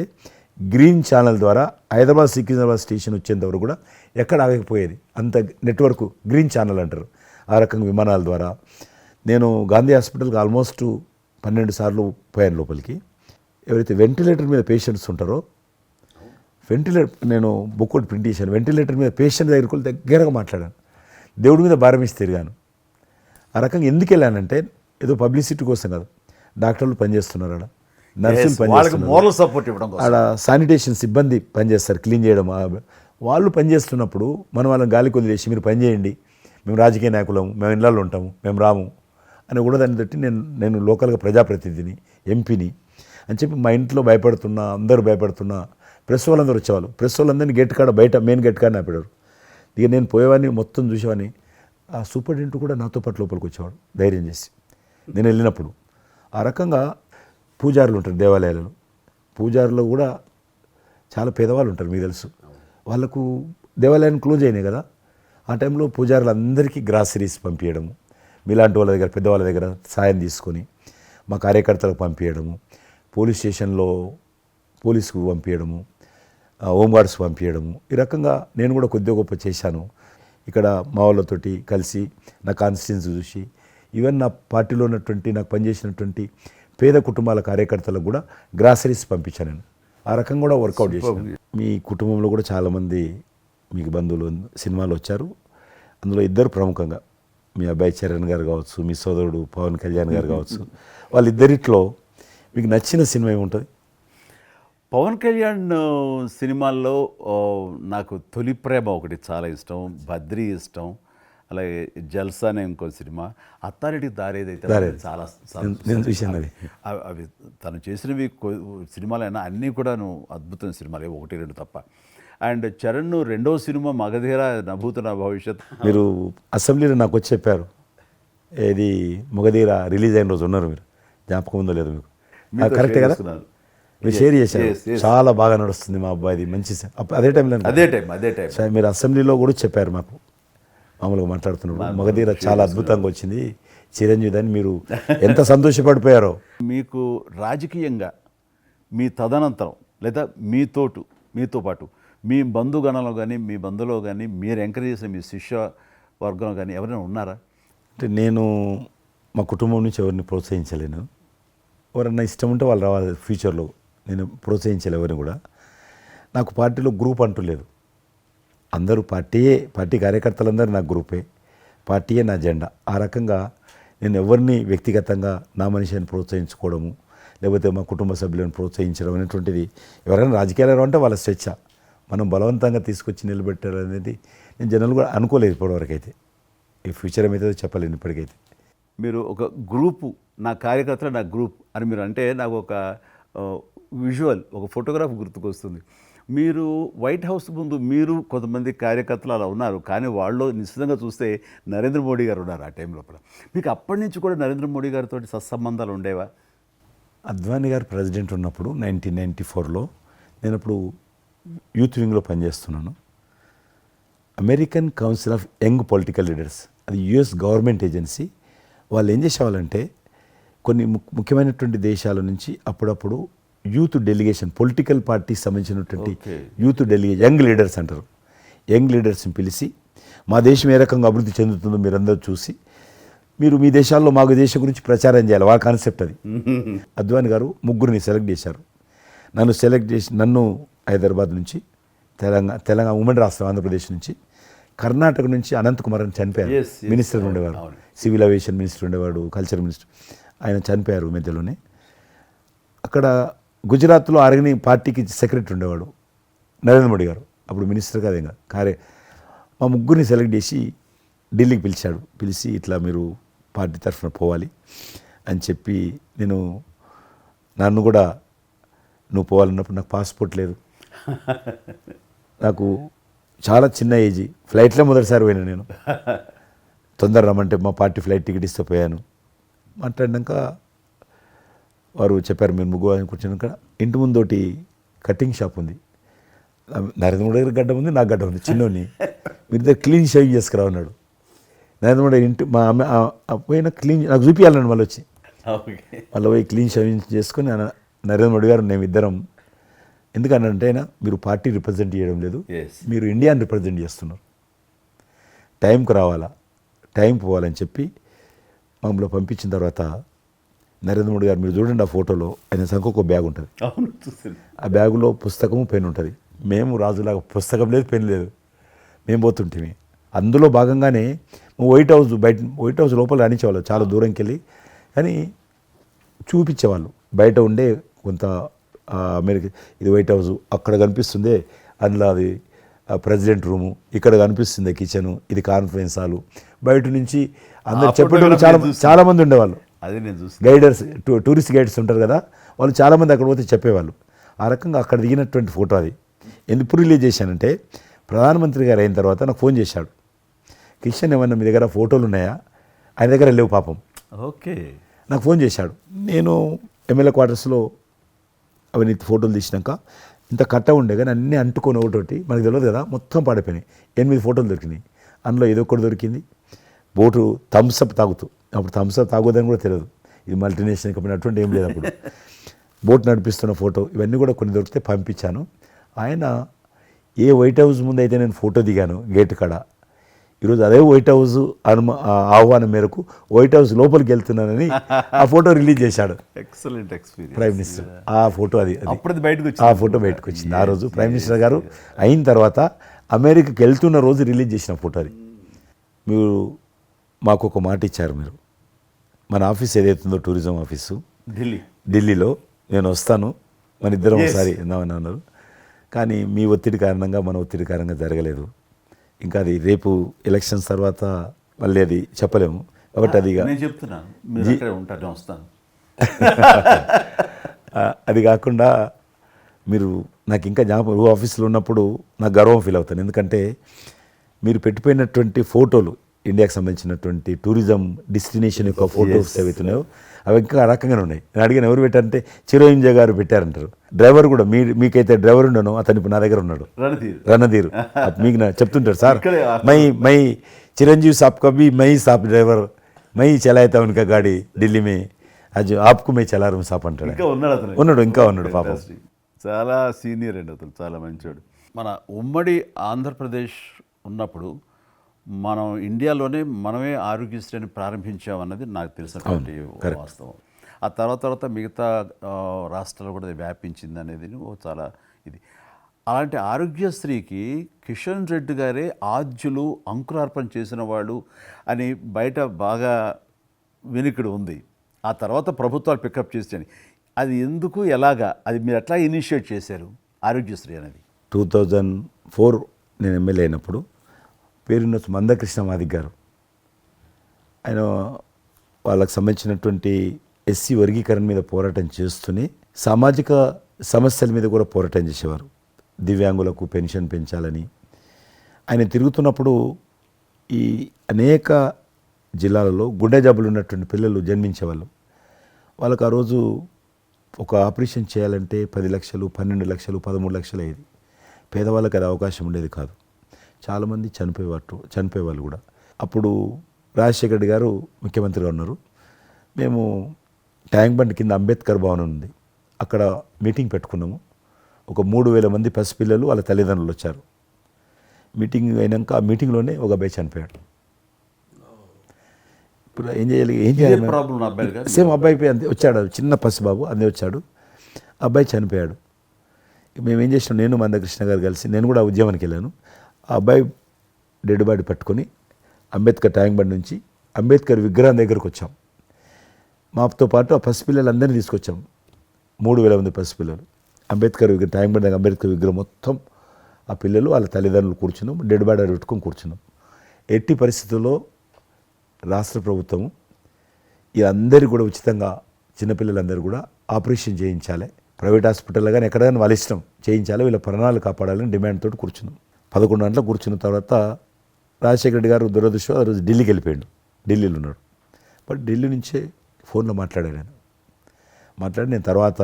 Speaker 1: గ్రీన్ ఛానల్ ద్వారా హైదరాబాద్ సికింద్రాబాద్ స్టేషన్ వచ్చేంత వరకు కూడా ఎక్కడ ఆగకపోయేది. అంత నెట్వర్క్ గ్రీన్ ఛానల్ అంటారు. ఆ రకంగా విమానాల ద్వారా నేను గాంధీ హాస్పిటల్కి ఆల్మోస్ట్ 12 సార్లు పోయాను లోపలికి. ఎవరైతే వెంటిలేటర్ మీద పేషెంట్స్ ఉంటారో నేను బుక్ ఒకటి ప్రింట్ చేశాను. వెంటిలేటర్ మీద పేషెంట్ దగ్గరగా మాట్లాడాను. దేవుడి మీద భారం ఇచ్చి తిరిగాను. ఆ రకంగా ఎందుకు వెళ్ళానంటే ఏదో పబ్లిసిటీ కోసం కాదు. డాక్టర్లు పనిచేస్తున్నారు, ఆడ నర్సులు పనిచేస్తున్నారు,
Speaker 2: మోరల్ సపోర్ట్ ఇవ్వడం కోసం.
Speaker 1: ఆడ శానిటేషన్ సిబ్బంది పనిచేస్తారు, క్లీన్ చేయడం. వాళ్ళు పనిచేస్తున్నప్పుడు మనం వాళ్ళని గాలికి వదిలేసి మీరు పని చేయండి, మేము రాజకీయ నాయకులము, మేము ఇళ్ళల్లో ఉంటాము, మేము రాము అని కూడా దాన్ని బట్టి నేను లోకల్గా ప్రజాప్రతినిధిని, ఎంపీని అని చెప్పి మా ఇంట్లో భయపడుతున్నా, అందరూ భయపడుతున్నా. ప్రెస్ వాళ్ళందరూ వచ్చేవాళ్ళు. ప్రెస్ వాళ్ళందరినీ గేట్ కాడ బయట మెయిన్ గేట్ కాడ ఆపాడు. ఇక నేను పోయేవాడిని, మొత్తం చూసేవాడిని. ఆ సూపరింటెండెంట్ కూడా నాతో పాటు లోపలికి వచ్చేవాడు ధైర్యం చేసి నేను వెళ్ళినప్పుడు. ఆ రకంగా పూజారులు ఉంటారు దేవాలయాలలో. పూజారులు కూడా చాలా పేదవాళ్ళు ఉంటారు, మీకు తెలుసు. వాళ్ళకు దేవాలయాన్ని క్లోజ్ అయినాయి కదా. ఆ టైంలో పూజారులు అందరికీ గ్రాసరీస్ పంపించడము, మీలాంటి వాళ్ళ దగ్గర పెద్దవాళ్ళ దగ్గర సాయం తీసుకొని మా కార్యకర్తలకు పంపించడము, పోలీస్ స్టేషన్లో పోలీసుకు పంపించడము, హోంగార్డ్స్ పంపించడము. ఈ రకంగా నేను కూడా కొద్దిగా గొప్ప చేశాను. ఇక్కడ మా వాళ్ళతోటి కలిసి నా కాన్స్టిట్యున్సీ చూసి ఈవెన్ నా పార్టీలో ఉన్నటువంటి నాకు పనిచేసినటువంటి పేద కుటుంబాల కార్యకర్తలకు కూడా గ్రాసరీస్ పంపించాను నేను. ఆ రకంగా కూడా వర్కౌట్ చేశాను. మీ కుటుంబంలో కూడా చాలామంది మీకు బంధువులు సినిమాలు వచ్చారు. అందులో ఇద్దరు ప్రముఖంగా మీ అబ్బాయి చరణ్ గారు కావచ్చు, మీ సోదరుడు పవన్ కళ్యాణ్ గారు కావచ్చు. వాళ్ళిద్దరిట్లో మీకు నచ్చిన సినిమా ఏముంటుంది?
Speaker 2: పవన్ కళ్యాణ్ సినిమాల్లో నాకు తొలి ప్రేమ ఒకటి చాలా ఇష్టం, బద్రీ ఇష్టం, అలాగే జల్సా అనే ఇంకో సినిమా, అత్తారింటికి దారేదైతే చాలా
Speaker 1: నేను చూశాను. అది
Speaker 2: అవి తను చేసినవి సినిమాలైనా అన్నీ కూడాను అద్భుతమైన సినిమాలు, 1-2 తప్ప. అండ్ చరణ్ రెండో సినిమా మగధీర నభూత నా భవిష్యత్.
Speaker 1: మీరు అసెంబ్లీలో నాకు వచ్చి చెప్పారు, ఏది మగధీర రిలీజ్ అయిన రోజు ఉన్నారు మీరు, జ్ఞాపకం ఉందో లేదు మీకు? కరెక్టే కదా, మీరు షేర్ చేశారు. చాలా బాగా నడుస్తుంది మా అబ్బాయిది, మంచి అదే టైంలో
Speaker 2: అదే టైం
Speaker 1: మీరు అసెంబ్లీలో కూడా చెప్పారు మాకు, మామూలుగా మాట్లాడుతున్నారు. మగధీర చాలా అద్భుతంగా వచ్చింది, చిరంజీవి అని మీరు ఎంత సంతోషపడిపోయారో.
Speaker 2: మీకు రాజకీయంగా మీ తదనంతరం లేదా మీతో పాటు మీ బంధుగణంలో కానీ మీ బంధువులో కానీ మీరు ఎంకరేజ్ చేసిన మీ శిష్య వర్గంలో కానీ ఎవరైనా ఉన్నారా?
Speaker 1: అంటే నేను మా కుటుంబం నుంచి ఎవరిని ప్రోత్సహించలేను. ఎవరన్నా ఇష్టం ఉంటే వాళ్ళు రావాలి ఫ్యూచర్లో, నేను ప్రోత్సహించలే ఎవరిని కూడా. నాకు పార్టీలో గ్రూప్ అంటూ లేదు, అందరూ పార్టీ కార్యకర్తలందరూ నా గ్రూపే, పార్టీయే నా జెండా. ఆ రకంగా నేను ఎవరిని వ్యక్తిగతంగా నా మనిషిని ప్రోత్సహించుకోవడము, లేకపోతే మా కుటుంబ సభ్యులను ప్రోత్సహించడం అనేటువంటిది, ఎవరైనా రాజకీయాలు అంటే వాళ్ళ స్వేచ్ఛ, మనం బలవంతంగా తీసుకొచ్చి నిలబెట్టాలనేది నేను జనాలు కూడా అనుకోలేదు ఇప్పటివరకైతే. ఈ ఫ్యూచర్ ఏమైతే చెప్పలేను ఇప్పటికైతే.
Speaker 2: మీరు ఒక గ్రూపు, నా కార్యకర్తలు నా గ్రూప్ అని మీరు అంటే నాకు ఒక విజువల్, ఒక ఫోటోగ్రాఫ్ గుర్తుకొస్తుంది. మీరు వైట్ హౌస్ ముందు మీరు కొంతమంది కార్యకర్తలు అలా ఉన్నారు, కానీ వాళ్ళు నిశ్చితంగా చూస్తే నరేంద్ర మోడీ గారు ఉన్నారు ఆ టైం లోపల. మీకు అప్పటి నుంచి కూడా నరేంద్ర మోడీ గారితో సత్సంబంధాలు ఉండేవా?
Speaker 1: అద్వానీ గారు ప్రెసిడెంట్ ఉన్నప్పుడు 1994లో నేను అప్పుడు యూత్ వింగ్లో పనిచేస్తున్నాను. American council of young political leaders, అది యుఎస్ గవర్నమెంట్ ఏజెన్సీ. వాళ్ళు ఏం చేసేవాళ్ళంటే కొన్ని ముఖ్యమైనటువంటి దేశాల నుంచి అప్పుడప్పుడు యూత్ డెలిగేషన్, పొలిటికల్ పార్టీకి సంబంధించినటువంటి యూత్ డెలిగేషన్, యంగ్ లీడర్స్ అంటారు, యంగ్ లీడర్స్ని పిలిచి మా దేశం ఏ రకంగా అభివృద్ధి చెందుతుందో మీరందరూ చూసి మీరు మీ దేశాల్లో మాకు దేశం గురించి ప్రచారం చేయాలి, వాళ్ళ కాన్సెప్ట్ అది. అద్వానీ గారు ముగ్గురిని సెలెక్ట్ చేశారు. నన్ను హైదరాబాద్ నుంచి, తెలంగాణ ఉమ్మడి రాష్ట్రం ఆంధ్రప్రదేశ్ నుంచి, కర్ణాటక నుంచి అనంత్ కుమార్ అని చనిపోయారు, మినిస్టర్ ఉండేవారు, సివిల్ అవియేషన్ మినిస్టర్ ఉండేవాడు, కల్చర్ మినిస్టర్. ఆయన చనిపోయారు మధ్యలోనే. అక్కడ గుజరాత్లో ఆర్గని పార్టీకి సెక్రటరీ ఉండేవాడు నరేంద్ర మోడీ గారు, అప్పుడు మినిస్టర్ కాదు ఇంకా మా ముగ్గురిని సెలెక్ట్ చేసి ఢిల్లీకి పిలిచి ఇట్లా మీరు పార్టీ తరఫున పోవాలి అని చెప్పి, నన్ను కూడా నువ్వు పోవాలన్నప్పుడు నాకు పాస్పోర్ట్ లేదు, నాకు చాలా చిన్న ఏజ్, ఫ్లైట్లో మొదటిసారి పోయినా నేను. తొందర రమ్మంటే మా పార్టీ ఫ్లైట్ టికెట్ ఇస్తే పోయాను. మాట్లాడినాక వారు చెప్పారు మీరు ముగ్గురు కూర్చున్నాక ఇంటి ముందోటి కటింగ్ షాప్ ఉంది, నరేంద్ర మోడీ గారి గడ్డ ఉంది, నాకు గడ్డ ఉంది, చిన్నోని మీరు ఇద్దరు క్లీన్ షేవింగ్ చేసుకురా అన్నాడు. నరేంద్ర మోడీ ఇంటి మా అమ్మ పోయిన క్లీన్ నాకు చూపించాలన్నాడు. మళ్ళీ వచ్చి మళ్ళీ పోయి క్లీన్ షేవింగ్ చేసుకొని నరేంద్ర మోడీ గారు మేము ఇద్దరం, ఎందుకనంటే అయినా మీరు పార్టీ రిప్రజెంట్ చేయడం లేదు, మీరు ఇండియాని రిప్రజెంట్ చేస్తున్నారు, టైంకి రావాలా, టైం పోవాలని చెప్పి మమ్మల్ని పంపించిన తర్వాత నరేంద్ర మోడీ గారు మీరు చూడండి ఆ ఫోటోలో ఆయన సంఖ్య ఒక బ్యాగ్ ఉంటుంది, ఆ బ్యాగులో పుస్తకము పెన్ ఉంటుంది. మేము రాజులాగా పుస్తకం లేదు, పెన్ లేదు, మేము పోతుంటే అందులో భాగంగానే వైట్ హౌస్ లోపల రాణించేవాళ్ళు చాలా దూరంకి వెళ్ళి, కానీ చూపించేవాళ్ళు బయట ఉండే కొంత అమెరికా ఇది వైట్ హౌస్ అక్కడ కనిపిస్తుంది, అందులో అది ప్రెసిడెంట్ రూము, ఇక్కడ కనిపిస్తుంది కిచెను, ఇది కాన్ఫరెన్స్ హాలు. బయట నుంచి అందరు చెప్పేటోళ్ళు చాలామంది ఉండేవాళ్ళు,
Speaker 2: అదే నేను చూసి
Speaker 1: గైడర్స్ టూరిస్ట్ గైడ్స్ ఉంటారు కదా, వాళ్ళు చాలామంది అక్కడ పోతే చెప్పేవాళ్ళు. ఆ రకంగా అక్కడ దిగినటువంటి ఫోటో అది. ఎందుకు రిలీజ్ చేశానంటే ప్రధానమంత్రి గారు అయిన తర్వాత నాకు ఫోన్ చేశాడు, కిషన్ ఏమన్నా మీ దగ్గర ఫోటోలు ఉన్నాయా? ఆయన దగ్గర లేవు పాపం.
Speaker 2: ఓకే,
Speaker 1: నాకు ఫోన్ చేశాడు. నేను ఎమ్మెల్యే క్వార్టర్స్లో అవన్నీ ఫోటోలు తీసినాక ఇంత కట్ట ఉండే కానీ అన్నీ అంటుకొని ఒకటి మనకు తెలియదు కదా, మొత్తం పాడిపోయినాయి. 8 ఫోటోలు దొరికినాయి. అందులో ఏదో ఒకటి దొరికింది, బోటు థమ్స్అప్ తాగుతూ, అప్పుడు థమ్స్అప్ తాగొద్దని కూడా తెలియదు, ఇది మల్టీనేషనల్ కంపెనీ అటువంటి ఏం లేదు అప్పుడు. బోట్ నడిపిస్తున్న ఫోటో ఇవన్నీ కూడా కొన్ని దొరికితే పంపించాను. ఆయన ఏ వైట్ హౌస్ ముందు అయితే నేను ఫోటో దిగాను గేట్ కాడ, ఈరోజు అదే వైట్ హౌస్ ఆహ్వానం మేరకు వైట్ హౌస్ లోపలికి వెళ్తున్నానని ఆ ఫోటో రిలీజ్ చేశాడు
Speaker 2: ఎక్సలెంట్ ఎక్స్పీరియన్స్
Speaker 1: ప్రైమ్ మినిస్టర్. ఆ ఫోటో అది
Speaker 2: బయటకు
Speaker 1: ఆ ఫోటో బయటకు వచ్చింది. ఆ రోజు ప్రైమ్ మినిస్టర్ గారు అయిన తర్వాత అమెరికాకి వెళ్తున్న రోజు రిలీజ్ చేసిన ఫోటో అది. మీరు మాకు ఒక మాట ఇచ్చారు, మీరు మన ఆఫీస్ ఏదైతుందో టూరిజం ఆఫీసు ఢిల్లీలో నేను వస్తాను, మన ఇద్దరం ఒకసారి ఎందామని అన్నారు. కానీ మీ ఒత్తిడి కారణంగా మన ఒత్తిడి కారణంగా జరగలేదు. ఇంకా అది రేపు ఎలక్షన్స్ తర్వాత మళ్ళీ అది చెప్పలేము కాబట్టి అది
Speaker 2: నేను చెప్తున్నాను, మీరు అక్కడే ఉంటాను, వస్తాను.
Speaker 1: అది కాకుండా మీరు నాకు ఇంకా జ్ఞాపకం, ఆఫీస్లో ఉన్నప్పుడు నాకు గర్వం ఫీల్ అవుతాను. ఎందుకంటే మీరు పెట్టిపోయినటువంటి ఫోటోలు, ఇండియాకి సంబంధించినటువంటి టూరిజం డెస్టినేషన్ యొక్క ఫోటోస్ ఏవైతున్నాయో అవి ఇంకా ఆ రకంగానే ఉన్నాయి. నేను అడిగిన ఎవరు పెట్టారంటే చిరంజీవి గారు పెట్టారంటారు. డ్రైవర్ కూడా మీకైతే డ్రైవర్ ఉండను, అతను ఇప్పుడు నా దగ్గర ఉన్నాడు, రణధీర్. మీకు చెప్తుంటారు సార్, మై చిరంజీవి సాబ్ కभी మై సాబ్ డ్రైవర్, మై చలాయితా ఉనకా గాడి ఢిల్లీ మే, అది ఆప్కు మై చలా రూమ్ సాప్ అంటాడు. ఇంకా ఉన్నాడు పాపం.
Speaker 2: చాలా సీనియర్ అండి అతను, చాలా మంచివాడు. మన ఉమ్మడి ఆంధ్రప్రదేశ్ ఉన్నప్పుడు మనం ఇండియాలోనే మనమే ఆరోగ్యశ్రీని ప్రారంభించామన్నది నాకు తెలిసినటువంటి వాస్తవం. ఆ తర్వాత మిగతా రాష్ట్రాలు కూడా వ్యాపించింది అనేది చాలా ఇది. అలాంటి ఆరోగ్యశ్రీకి కిషన్ రెడ్డి గారే ఆద్యులు, అంకురార్పణ చేసిన వాడు అని బయట బాగా వినికిడి ఉంది. ఆ తర్వాత ప్రభుత్వాలు పికప్ చేసాయి. అది ఎందుకు, ఎలాగా, అది మీరు ఎట్లా ఇనిషియేట్ చేశారు ఆరోగ్యశ్రీ అనేది?
Speaker 1: 2004 నేను ఎమ్మెల్యే అయినప్పుడు పేరున్న మందకృష్ణ మాదిక్ గారు, ఆయన వాళ్ళకు సంబంధించినటువంటి ఎస్సీ వర్గీకరణ మీద పోరాటం చేస్తూనే సామాజిక సమస్యల మీద కూడా పోరాటం చేసేవారు. దివ్యాంగులకు పెన్షన్ పెంచాలని ఆయన తిరుగుతున్నప్పుడు ఈ అనేక జిల్లాలలో గుండె జబ్బులు ఉన్నటువంటి పిల్లలు జన్మించేవాళ్ళు. వాళ్ళకు ఆ రోజు ఒక ఆపరేషన్ చేయాలంటే 10 లక్షలు, 12 లక్షలు, 13 లక్షలు అయ్యేది. పేదవాళ్ళకి అది అవకాశం ఉండేది కాదు. చాలామంది చనిపోయేవాళ్ళు కూడా. అప్పుడు రాజశేఖర రెడ్డి గారు ముఖ్యమంత్రిగా ఉన్నారు. మేము ట్యాంక్ బండ్ కింద అంబేద్కర్ భవనం ఉంది, అక్కడ మీటింగ్ పెట్టుకున్నాము. ఒక 3000 మంది పసిపిల్లలు వాళ్ళ తల్లిదండ్రులు వచ్చారు. మీటింగ్ అయినాక ఆ మీటింగ్లోనే ఒక అబ్బాయి చనిపోయాడు. ఇప్పుడు ఏం చేయాలి సేమ్ అబ్బాయి అంతే వచ్చాడు, చిన్న పసిబాబు అందే వచ్చాడు, అబ్బాయి చనిపోయాడు. మేము ఏం చేసినాం, నేను మందకృష్ణ గారు కలిసి, నేను కూడా ఉద్యమానికి వెళ్ళాను. ఆ అబ్బాయి డెడ్ బాడీ పట్టుకొని అంబేద్కర్ ట్యాంక్ బండ్ నుంచి అంబేద్కర్ విగ్రహం దగ్గరకు వచ్చాం. మాతో పాటు ఆ పసిపిల్లలందరినీ తీసుకొచ్చాం, 3000 మంది పసిపిల్లలు. అంబేద్కర్ విగ్రహం ట్యాంక్ బండ్ అంబేద్కర్ విగ్రహం మొత్తం ఆ పిల్లలు వాళ్ళ తల్లిదండ్రులు కూర్చున్నాం, డెడ్ బాడీ పెట్టుకొని కూర్చున్నాం. ఎట్టి పరిస్థితుల్లో రాష్ట్ర ప్రభుత్వం అందరికీ కూడా ఉచితంగా చిన్నపిల్లలందరూ కూడా ఆపరేషన్ చేయించాలి, ప్రైవేట్ హాస్పిటల్లో కానీ ఎక్కడైనా వాళ్ళ ఇష్టం చేయించాలి, వీళ్ళ ప్రాణాలు కాపాడాలని డిమాండ్ తోటి కూర్చున్నాం. 11 గంటలకు కూర్చున్న తర్వాత రాజశేఖర రెడ్డి గారు దురదృష్టం ఆ రోజు ఢిల్లీకి వెళ్ళిపోయాడు. ఢిల్లీలో ఉన్నాడు. బట్ ఢిల్లీ నుంచే ఫోన్లో మాట్లాడాడు ఆయన. మాట్లాడి నేను తర్వాత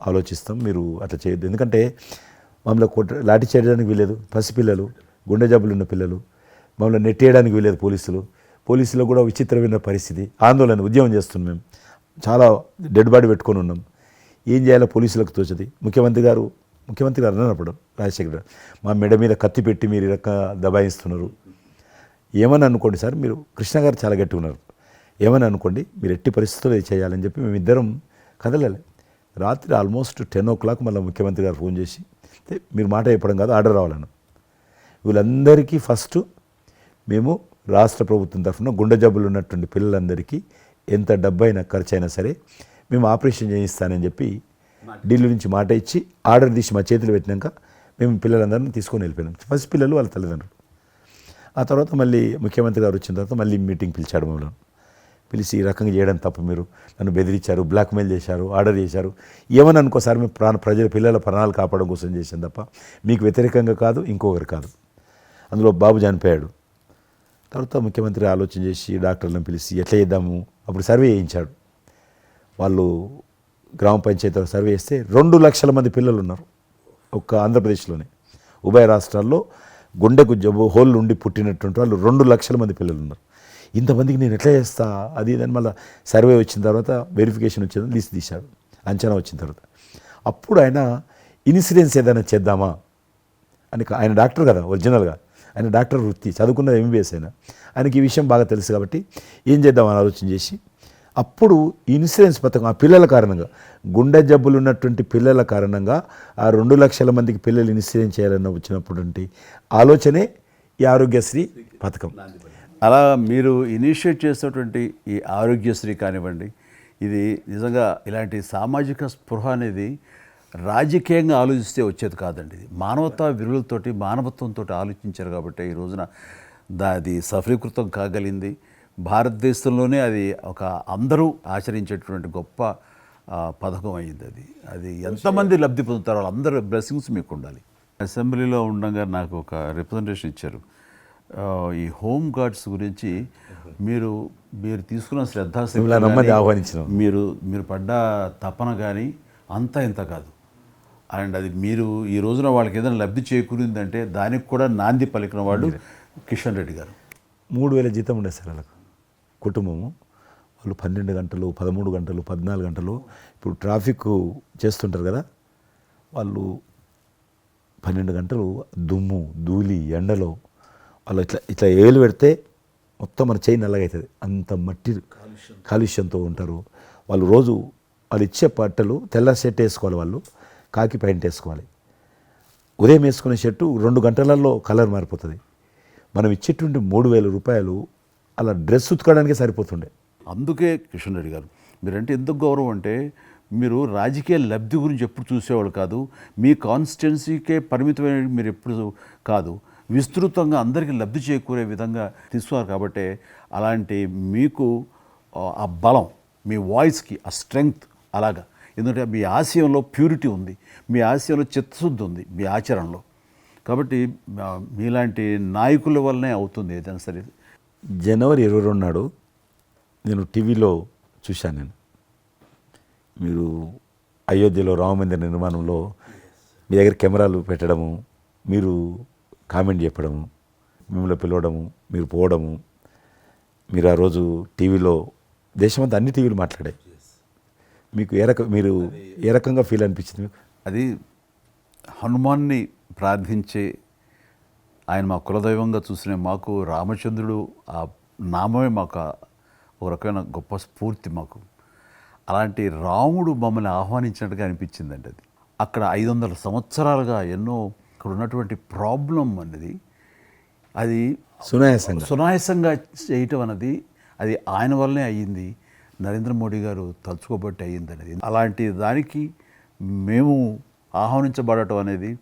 Speaker 1: ఆలోచిస్తాం, మీరు అట్లా చేయొద్దు, ఎందుకంటే మమ్మల్ని లాఠీ చేయడానికి వీలేదు, పసిపిల్లలు, గుండె జబ్బులు ఉన్న పిల్లలు, మమ్మల్ని నెట్టేయడానికి వీలేదు పోలీసులో కూడా విచిత్రమైన పరిస్థితి, ఆందోళన, ఉద్యమం చేస్తున్నాం మేము, చాలా డెడ్ బాడీ పెట్టుకొని ఉన్నాం, ఏం చేయాలో పోలీసులకు తోచది. ముఖ్యమంత్రి గారు అన్నప్పుడు రాజశేఖర్ గారు మా మెడ మీద కత్తి పెట్టి మీరు ఈ రకంగా దబాయిస్తున్నారు, ఏమని అనుకోండి సార్, మీరు కృష్ణ గారు చాలా గట్టిగా ఉన్నారు, ఏమని అనుకోండి, మీరు ఎట్టి పరిస్థితుల్లో ఇది చేయాలని చెప్పి మేమిద్దరం కదలలే. రాత్రి ఆల్మోస్ట్ 10 o'clock మళ్ళీ ముఖ్యమంత్రి గారు ఫోన్ చేసి మీరు మాట చెప్పడం కాదు, ఆర్డర్ రావాలను. వీళ్ళందరికీ ఫస్ట్ మేము రాష్ట్ర ప్రభుత్వం తరఫున గుండె జబ్బులు ఉన్నటువంటి పిల్లలందరికీ ఎంత డబ్బైనా ఖర్చు అయినా సరే మేము ఆపరేషన్ చేయిస్తానని చెప్పి ఢిల్లీ నుంచి మాట ఇచ్చి ఆర్డర్ తీసి మా చేతులు పెట్టినాక మేము పిల్లలందరినీ తీసుకొని వెళ్ళిపోయినాం, ఫస్ట్ పిల్లలు వాళ్ళ తల్లిదండ్రులు. ఆ తర్వాత మళ్ళీ ముఖ్యమంత్రి గారు వచ్చిన తర్వాత మళ్ళీ మీటింగ్ పిలిచాడు మమ్మల్ని. పిలిచి ఈ రకంగా చేయడం తప్పు, మీరు నన్ను బెదిరించారు, బ్లాక్మెయిల్ చేశారు, ఆర్డర్ చేశారు, ఏమని అనుకోసారి మేము ప్రజల పిల్లల ప్రాణాలు కాపాడడం కోసం చేసాం తప్ప మీకు వ్యతిరేకంగా కాదు, ఇంకొకరు కాదు. అందులో బాబు చనిపోయాడు. తర్వాత ముఖ్యమంత్రి ఆలోచన చేసి డాక్టర్లను పిలిచి ఎట్లా చేద్దాము, అప్పుడు సర్వే చేయించాడు. వాళ్ళు గ్రామ పంచాయతీలో సర్వే చేస్తే 2 లక్షల మంది పిల్లలు ఉన్నారు ఒక్క ఆంధ్రప్రదేశ్లోనే. ఉభయ రాష్ట్రాల్లో గుండెకు జబ్బు హోల్ ఉండి పుట్టినటువంటి వాళ్ళు 2 లక్షల మంది పిల్లలు ఉన్నారు. ఇంతమందికి నేను ఎట్లా చేస్తా అది ఇదని మళ్ళీ సర్వే వచ్చిన తర్వాత వెరిఫికేషన్ వచ్చిన లిస్ట్ తీశాడు, అంచనా వచ్చిన తర్వాత అప్పుడు ఆయన ఇన్సూరెన్స్ ఏదైనా చేద్దామా అని, ఆయన డాక్టర్ కదా ఒరిజినల్గా, ఆయన డాక్టర్ వృత్తి చదువుకున్న MBBS అయినా, ఆయనకి ఈ విషయం బాగా తెలుసు కాబట్టి ఏం చేద్దామని ఆలోచన చేసి అప్పుడు ఇన్సూరెన్స్ పథకం ఆ పిల్లల కారణంగా, గుండె జబ్బులు ఉన్నటువంటి పిల్లల కారణంగా ఆ 2 లక్షల మందికి పిల్లలు ఇన్సూరెన్స్ చేయాలన్న వచ్చినటువంటి ఆలోచనే ఈ ఆరోగ్యశ్రీ పథకం.
Speaker 2: అలా మీరు ఇనిషియేట్ చేసినటువంటి ఈ ఆరోగ్యశ్రీ కానివ్వండి, ఇది నిజంగా ఇలాంటి సామాజిక స్పృహ అనేది రాజకీయంగా ఆలోచిస్తే వచ్చేది కాదండి. ఇది మానవతా విలువలతోటి మానవత్వంతో ఆలోచించారు కాబట్టి ఈ రోజున అది సఫలీకృతం కాగలిగింది. భారతదేశంలోనే అది ఒక అందరూ ఆచరించేటువంటి గొప్ప పథకం అయ్యింది. అది ఎంతమంది లబ్ధి పొందుతారో వాళ్ళందరూ బ్లెస్సింగ్స్ మీకు ఉండాలి. అసెంబ్లీలో ఉండగా నాకు ఒక రిప్రజెంటేషన్ ఇచ్చారు. ఈ హోమ్ గార్డ్స్ గురించి మీరు తీసుకున్న శ్రద్ధాశక్తి,
Speaker 1: ఆహ్వానించిన
Speaker 2: మీరు పడ్డ తపన కానీ అంతా ఇంత కాదు. అండ్ అది మీరు ఈ రోజున వాళ్ళకి ఏదైనా లబ్ధి చేకూరిందంటే దానికి కూడా నాంది పలికిన వాడు కిషన్ రెడ్డి గారు.
Speaker 1: 3,000 జీతం ఉండే సార్ వాళ్ళకు కుటుంబము. వాళ్ళు 12 గంటలు 13 గంటలు 14 గంటలు ఇప్పుడు ట్రాఫిక్ చేస్తుంటారు కదా, వాళ్ళు 12 గంటలు దుమ్ము ధూళి ఎండలో వాళ్ళు ఇట్లా ఏలు పెడితే మొత్తం మన చేయి నల్లగవుతుంది, అంత మట్టి కాలుష్యంతో ఉంటారు వాళ్ళు. రోజు వాళ్ళు ఇచ్చే బట్టలు తెల్ల షర్ట్ వేసుకోవాలి, వాళ్ళు కాకి ప్యాంట్ వేసుకోవాలి. ఉదయం వేసుకునే షర్టు 2 గంటలలో కలర్ మారిపోతుంది. మనం ఇచ్చేటువంటి 3,000 రూపాయలు అలా డ్రెస్ ఉతకడానికే సరిపోతుండే.
Speaker 2: అందుకే కిషన్ రెడ్డి గారు మీరంటే ఎందుకు గౌరవం అంటే, మీరు రాజకీయ లబ్ధి గురించి ఎప్పుడు చూసేవాళ్ళు కాదు, మీ కాన్స్టిట్యున్సీకే పరిమితమైన మీరు ఎప్పుడు కాదు, విస్తృతంగా అందరికీ లబ్ధి చేకూరే విధంగా తీసుకున్నారు. కాబట్టి అలాంటి మీకు ఆ బలం, మీ వాయిస్కి ఆ స్ట్రెంగ్త్ అలాగా, ఎందుకంటే మీ ఆశయంలో ప్యూరిటీ ఉంది, మీ ఆశయంలో చిత్తశుద్ధి ఉంది మీ ఆచరణలో. కాబట్టి మీలాంటి నాయకుల వల్లనే అవుతుంది ఏదైనా సరే.
Speaker 1: జనవరి 22 నాడు నేను టీవీలో చూశాను, మీరు అయోధ్యలో రామమందిర నిర్మాణంలో మీ దగ్గర కెమెరాలు పెట్టడము, మీరు కామెంట్ చెప్పడము, మిమ్మల్ని పిలవడము, మీరు పోవడము, మీరు ఆ రోజు టీవీలో దేశమంతా అన్ని టీవీలు మాట్లాడాయి. మీకు మీరు ఏ రకంగా ఫీల్ అనిపించింది మీకు?
Speaker 2: అది హనుమాన్ని ప్రార్థించే ఆయన మా కులదైవంగా చూసిన మాకు రామచంద్రుడు ఆ నామమే మాకు ఒక రకమైన గొప్ప స్ఫూర్తి మాకు. అలాంటి రాముడు మమ్మల్ని ఆహ్వానించినట్టుగా అనిపించిందండి. అది అక్కడ 500 సంవత్సరాలుగా ఎన్నో అక్కడ ఉన్నటువంటి ప్రాబ్లం అనేది అది సునాయాసంగా చేయటం అన్నది అది ఆయన వల్లనే అయ్యింది, నరేంద్ర మోడీ గారు తలుచుకోబట్టి అయ్యింది అనేది. అలాంటి దానికి మేము ఆహ్వానించబడటం అనేది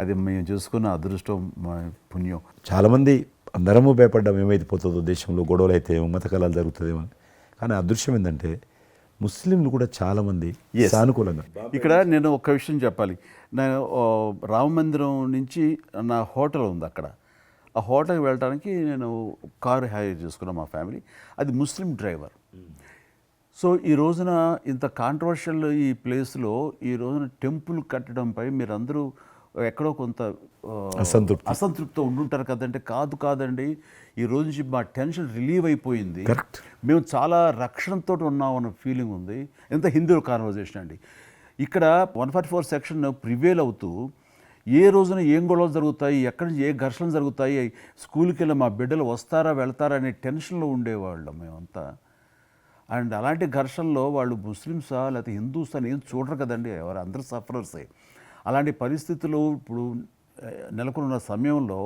Speaker 2: అది మేము చూసుకున్న అదృష్టం, మా పుణ్యం.
Speaker 1: చాలామంది అందరము భయపడ్డాం ఏమైపోతుందో దేశంలో, గొడవలు అయితే మత కళాలు జరుగుతుందేమో. కానీ అదృశ్యం ఏంటంటే ముస్లింలు కూడా చాలామంది
Speaker 2: Yes.
Speaker 1: సానుకూలంగా
Speaker 2: ఇక్కడ నేను ఒక విషయం చెప్పాలి. నేను రామ మందిరం నుంచి నా హోటల్ ఉంది అక్కడ. ఆ హోటల్కి వెళ్ళడానికి నేను కారు హైర్ చేసుకున్నాను మా ఫ్యామిలీ. అది ముస్లిం డ్రైవర్. సో ఈ రోజున ఇంత కాంట్రవర్షియల్ ఈ ప్లేస్లో ఈ రోజున టెంపుల్ కట్టడంపై మీరందరూ ఎక్కడో కొంత అసంతృప్తితో ఉండుంటారు కదంటే, కాదండి, ఈ రోజు నుంచి మా టెన్షన్ రిలీవ్ అయిపోయింది,
Speaker 1: Correct.
Speaker 2: మేము చాలా రక్షణతో ఉన్నామన్న ఫీలింగ్ ఉంది. ఎంత హిందూ కాన్వర్జేషన్ అండి. ఇక్కడ 144 సెక్షన్ ప్రివేల్ అవుతూ ఏ రోజున ఏం గొడవలు జరుగుతాయి, ఎక్కడి నుంచి ఏ ఘర్షణలు జరుగుతాయి, స్కూల్కి వెళ్ళి మా బిడ్డలు వస్తారా వెళ్తారా అనే టెన్షన్లో ఉండేవాళ్ళం మేమంతా. అండ్ అలాంటి ఘర్షణలో వాళ్ళు ముస్లిమ్సా లేకపోతే హిందూసా అని ఏం చూడరు కదండి, ఎవరు అందరూ సఫరర్సే. అలాంటి పరిస్థితులు ఇప్పుడు నెలకొన్న సమయంలో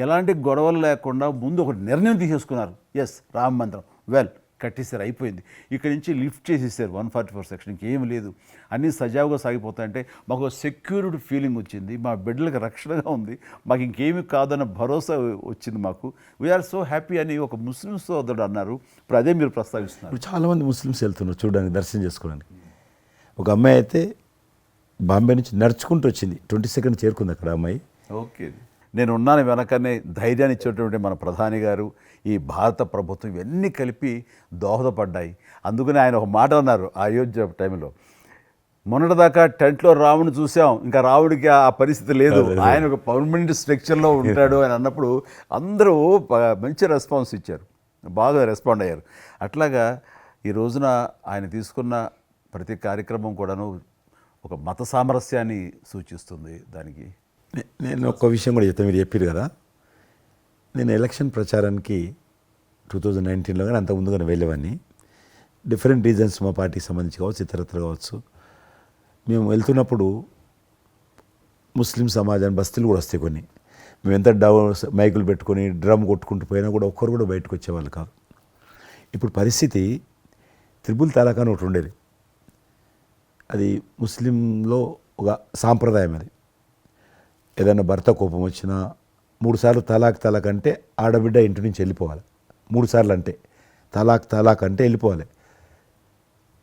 Speaker 2: ఎలాంటి గొడవలు లేకుండా ముందు ఒక నిర్ణయం తీసేసుకున్నారు. ఎస్, రామ మందిరం కట్టేసారు, అయిపోయింది. ఇక్కడి నుంచి లిఫ్ట్ చేసేసారు 144 సెక్షన్, ఇంకేం లేదు, అన్నీ సజావుగా సాగిపోతాయంటే మాకు సెక్యూరిటీ ఫీలింగ్ వచ్చింది, మా బిడ్డలకు రక్షణగా ఉంది, మాకు ఇంకేమి కాదన్న భరోసా వచ్చింది మాకు. వీఆర్ సో హ్యాపీ అని ఒక ముస్లిం సోదరుడు అన్నారు. ఇప్పుడు అదే మీరు ప్రస్తావిస్తున్నారు.
Speaker 1: ఇప్పుడు చాలామంది ముస్లిమ్స్ వెళ్తున్నారు చూడడానికి, దర్శనం చేసుకోవడానికి. ఒక అమ్మాయి అయితే బాంబే నుంచి నడుచుకుంటూ వచ్చింది, 22nd చేరుకుంది అక్కడ అమ్మాయి.
Speaker 2: ఓకే, నేను ఉన్నాను వెనకనే ధైర్యాన్ని ఇచ్చేటువంటి మన ప్రధాని గారు, ఈ భారత ప్రభుత్వం ఇవన్నీ కలిపి దోహదపడ్డాయి. అందుకని ఆయన ఒక మాట అన్నారు అయోధ్య టైంలో, మొన్నటిదాకా టెంట్లో రాముడిని చూసాం, ఇంకా రాముడికి ఆ పరిస్థితి లేదు, ఆయన ఒక పర్మనెంట్ స్ట్రక్చర్లో ఉంటాడు అని అన్నప్పుడు అందరూ మంచి రెస్పాన్స్ ఇచ్చారు, బాగా రెస్పాండ్ అయ్యారు. అట్లాగా ఈ రోజున ఆయన తీసుకున్న ప్రతి కార్యక్రమం కూడాను ఒక మత సామరస్యాన్ని సూచిస్తుంది. దానికి
Speaker 1: నేను ఒక్క విషయం కూడా చెప్తాను, మీరు చెప్పారు కదా, నేను ఎలక్షన్ ప్రచారానికి 2019లో కానీ అంత ముందుగానే వెళ్ళేవాడిని. డిఫరెంట్ రీజన్స్ మా పార్టీకి సంబంధించి కావచ్చు, ఇతరత్ర కావచ్చు. మేము వెళ్తున్నప్పుడు ముస్లిం సమాజాన్ని బస్తీలు కూడా వస్తాయి కొన్ని. మేము ఎంత మైకులు పెట్టుకొని డ్రమ్ కొట్టుకుంటూ పోయినా కూడా ఒక్కరు కూడా బయటకు వచ్చేవాళ్ళు కాదు. ఇప్పుడు పరిస్థితి త్రిపుల్ తలాక్ అని ఒకటి ఉండేది, అది ముస్లింలో ఒక సాంప్రదాయం. అది ఏదైనా భర్త కోపం వచ్చినా 3 సార్లు తలాక్ అంటే ఆడబిడ్డ ఇంటి నుంచి వెళ్ళిపోవాలి. 3 సార్లు అంటే తలాక్ అంటే వెళ్ళిపోవాలి.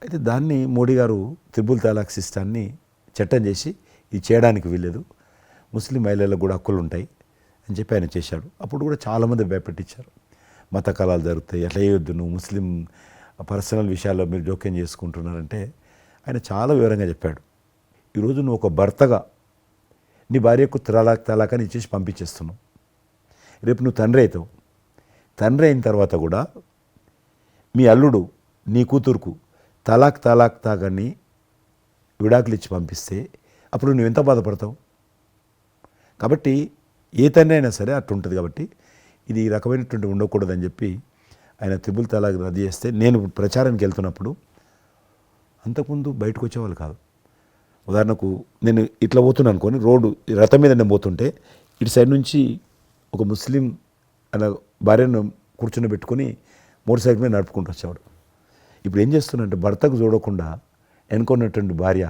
Speaker 1: అయితే దాన్ని మోడీ గారు త్రిపుల్ తలాక్ సిస్టాన్ని చట్టం చేసి ఇది చేయడానికి వీల్లేదు, ముస్లిం మహిళలకు కూడా హక్కులు ఉంటాయి అని చెప్పి ఆయన చేశాడు. అప్పుడు కూడా చాలామంది భయపెట్టించారు, మత కళాలు జరుగుతాయి, అట్లా వేయొద్దు, నువ్వు ముస్లిం పర్సనల్ విషయాల్లో మీరు జోక్యం చేసుకుంటున్నారంటే ఆయన చాలా వివరంగా చెప్పాడు. ఈరోజు నువ్వు ఒక భర్తగా నీ భార్యకు తలాక్ అని ఇచ్చేసి పంపించేస్తున్నావు. రేపు నువ్వు తండ్రి అవుతావు. తండ్రి అయిన తర్వాత కూడా మీ అల్లుడు నీ కూతురుకు తాగని విడాకులు ఇచ్చి పంపిస్తే అప్పుడు నువ్వు ఎంత బాధపడతావు? కాబట్టి ఏ తండ్రి అయినా సరే అట్లా ఉంటుంది. కాబట్టి ఇది ఈ రకమైనటువంటి ఉండకూడదని చెప్పి ఆయన త్రిపుల్ తలాక్ రద్దు చేస్తే, నేను ప్రచారానికి వెళ్తున్నప్పుడు అంతకుముందు బయటకు వచ్చేవాళ్ళు కాదు. ఉదాహరణకు నేను ఇట్లా పోతున్నాను అనుకోని, రోడ్డు రథం మీద నేను పోతుంటే ఇటు సైడ్ నుంచి ఒక ముస్లిం అలా భార్యను కూర్చొని పెట్టుకొని మోటార్ సైకిల్ మీద నడుపుకుంటూ వచ్చేవాడు. ఇప్పుడు ఏం చేస్తున్నంటే భర్తకు చూడకుండా ఎన్నుకున్నటువంటి భార్య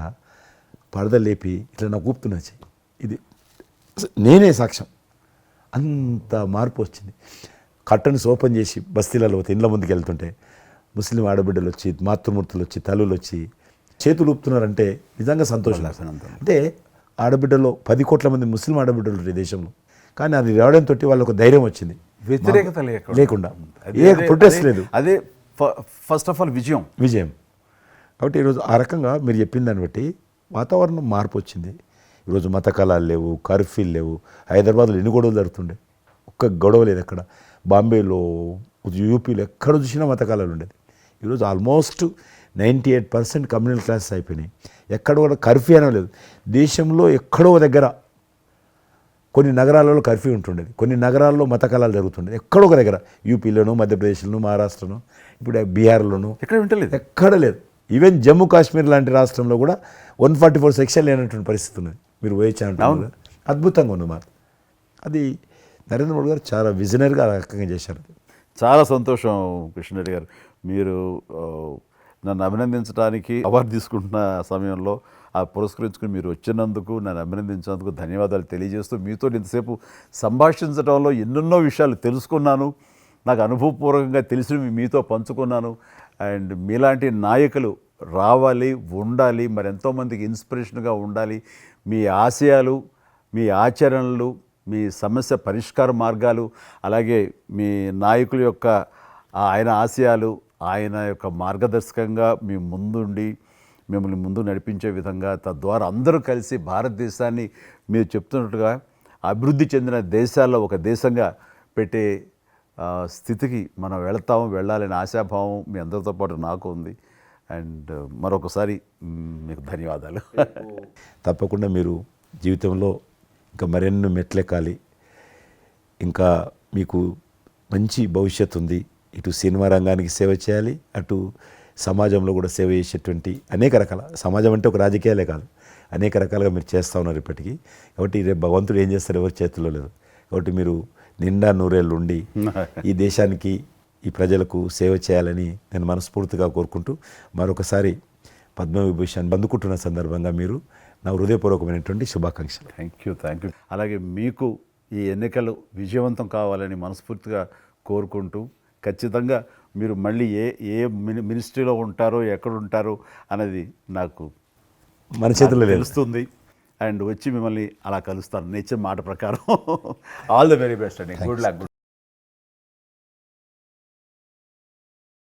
Speaker 1: పరద లేపి ఇట్లా నాకు ఊపుతున్నచ్చి, ఇది నేనే సాక్ష్యం. అంత మార్పు వచ్చింది. కట్టన్స్ ఓపెన్ చేసి బస్తీలలో పోతే ఇండ్ల ముందుకు వెళ్తుంటే ముస్లిం ఆడబిడ్డలు వచ్చి, మాతృమూర్తులు వచ్చి, తల్లులు వచ్చి చేతులు ఊపుతున్నారంటే నిజంగా సంతోషం. అంటే ఆడబిడ్డలో 10 కోట్ల మంది ముస్లిం ఆడబిడ్డలు ఈ దేశంలో, కానీ అది రావడంతో వాళ్ళకు ధైర్యం వచ్చింది,
Speaker 2: వ్యతిరేకత
Speaker 1: లేకుండా, ఏ ప్రొటెస్ట్ లేదు.
Speaker 2: అదే ఫస్ట్ ఆఫ్ ఆల్ విజయం.
Speaker 1: కాబట్టి ఈరోజు ఆ రకంగా మీరు చెప్పిన దాన్ని బట్టి వాతావరణం మార్పు వచ్చింది. ఈరోజు మత కళాలు లేవు, కర్ఫ్యూలు లేవు. హైదరాబాద్లో ఎన్ని గొడవలు జరుగుతుండే, ఒక్క గొడవ లేదు ఎక్కడ. బాంబేలో, యూపీలో ఎక్కడ చూసినా మత కళాలు ఉండేది. ఈరోజు ఆల్మోస్ట్ 98% కమ్యూనల్ క్లాసెస్ అయిపోయినాయి. ఎక్కడ కూడా కర్ఫ్యూ అనే లేదు. దేశంలో ఎక్కడో దగ్గర కొన్ని నగరాలలో కర్ఫ్యూ ఉంటుండేది, కొన్ని నగరాల్లో మత కళాలు జరుగుతుండేది. ఎక్కడో ఒక దగ్గర యూపీలోను, మధ్యప్రదేశ్లోను, మహారాష్ట్రను, ఇప్పుడు బీహార్లోను
Speaker 2: ఎక్కడ వింటలేదు,
Speaker 1: ఎక్కడ లేదు. ఈవెన్ జమ్మూ కాశ్మీర్ లాంటి రాష్ట్రంలో కూడా 144 సెక్షన్ లేనటువంటి పరిస్థితి ఉన్నది. మీరు వేయచ్చా అంటే అద్భుతంగా ఉంది మాట. అది నరేంద్ర మోడీ గారు చాలా విజనరీగా ఆ రకంగా చేశారు.
Speaker 2: చాలా సంతోషం కృష్ణరెడ్డి గారు. మీరు నన్ను అభినందించడానికి అవార్డు తీసుకుంటున్న సమయంలో ఆ పురస్కరించుకుని మీరు వచ్చినందుకు, నన్ను అభినందించినందుకు ధన్యవాదాలు తెలియజేస్తూ, మీతో ఇంతసేపు సంభాషించడంలో ఎన్నెన్నో విషయాలు తెలుసుకున్నాను, నాకు అనుభవపూర్వకంగా తెలిసినవి మీతో పంచుకున్నాను. అండ్ మీలాంటి నాయకులు రావాలి, ఉండాలి, మరి ఎంతోమందికి ఇన్స్పిరేషన్గా ఉండాలి. మీ ఆశయాలు, మీ ఆచరణలు, మీ సమస్య పరిష్కార మార్గాలు, అలాగే మీ నాయకుల యొక్క ఆయన ఆశయాలు, ఆయన యొక్క మార్గదర్శకంగా మీ ముందుండి మిమ్మల్ని ముందు నడిపించే విధంగా, తద్వారా అందరూ కలిసి భారతదేశాన్ని మీరు చెప్తున్నట్టుగా అభివృద్ధి చెందిన దేశాల్లో ఒక దేశంగా పెట్టే స్థితికి మనం వెళ్ళాలనే ఆశాభావం మీ అందరితో పాటు నాకు ఉంది. అండ్ మరొకసారి మీకు ధన్యవాదాలు.
Speaker 1: తప్పకుండా మీరు జీవితంలో ఇంకా మరెన్నో మెట్లెక్కాలి, ఇంకా మీకు మంచి భవిష్యత్తు ఉంది. ఇటు సినిమా రంగానికి సేవ చేయాలి, అటు సమాజంలో కూడా సేవ చేసేటువంటి అనేక రకాల, సమాజం అంటే ఒక రాజకీయాలే కాదు, అనేక రకాలుగా మీరు చేస్తూ ఉన్నారు ఇప్పటికీ. కాబట్టి రేపు భగవంతుడు ఏం చేస్తారు ఎవరి చేతుల్లో లేదు. కాబట్టి మీరు నిండా నూరేళ్ళు ఉండి ఈ దేశానికి, ఈ ప్రజలకు సేవ చేయాలని నేను మనస్ఫూర్తిగా కోరుకుంటూ మరొకసారి పద్మవిభూషణ్ అందుకుంటున్న సందర్భంగా మీరు నా హృదయపూర్వకమైనటువంటి శుభాకాంక్షలు.
Speaker 2: Thank you. అలాగే మీకు ఈ ఎన్నికలు విజయవంతం కావాలని మనస్ఫూర్తిగా కోరుకుంటూ, ఖచ్చితంగా మీరు మళ్ళీ ఏ మినిస్ట్రీలో ఉంటారో, ఎక్కడ ఉంటారో అనేది నాకు
Speaker 1: మన చేతుల్లో లేదు.
Speaker 2: తెలుస్తుంది. అండ్ వచ్చి మిమ్మల్ని అలా కలుస్తాను నేచర్ మాట ప్రకారం. ఆల్ ద వెరీ బెస్ట్ అండి. Good luck.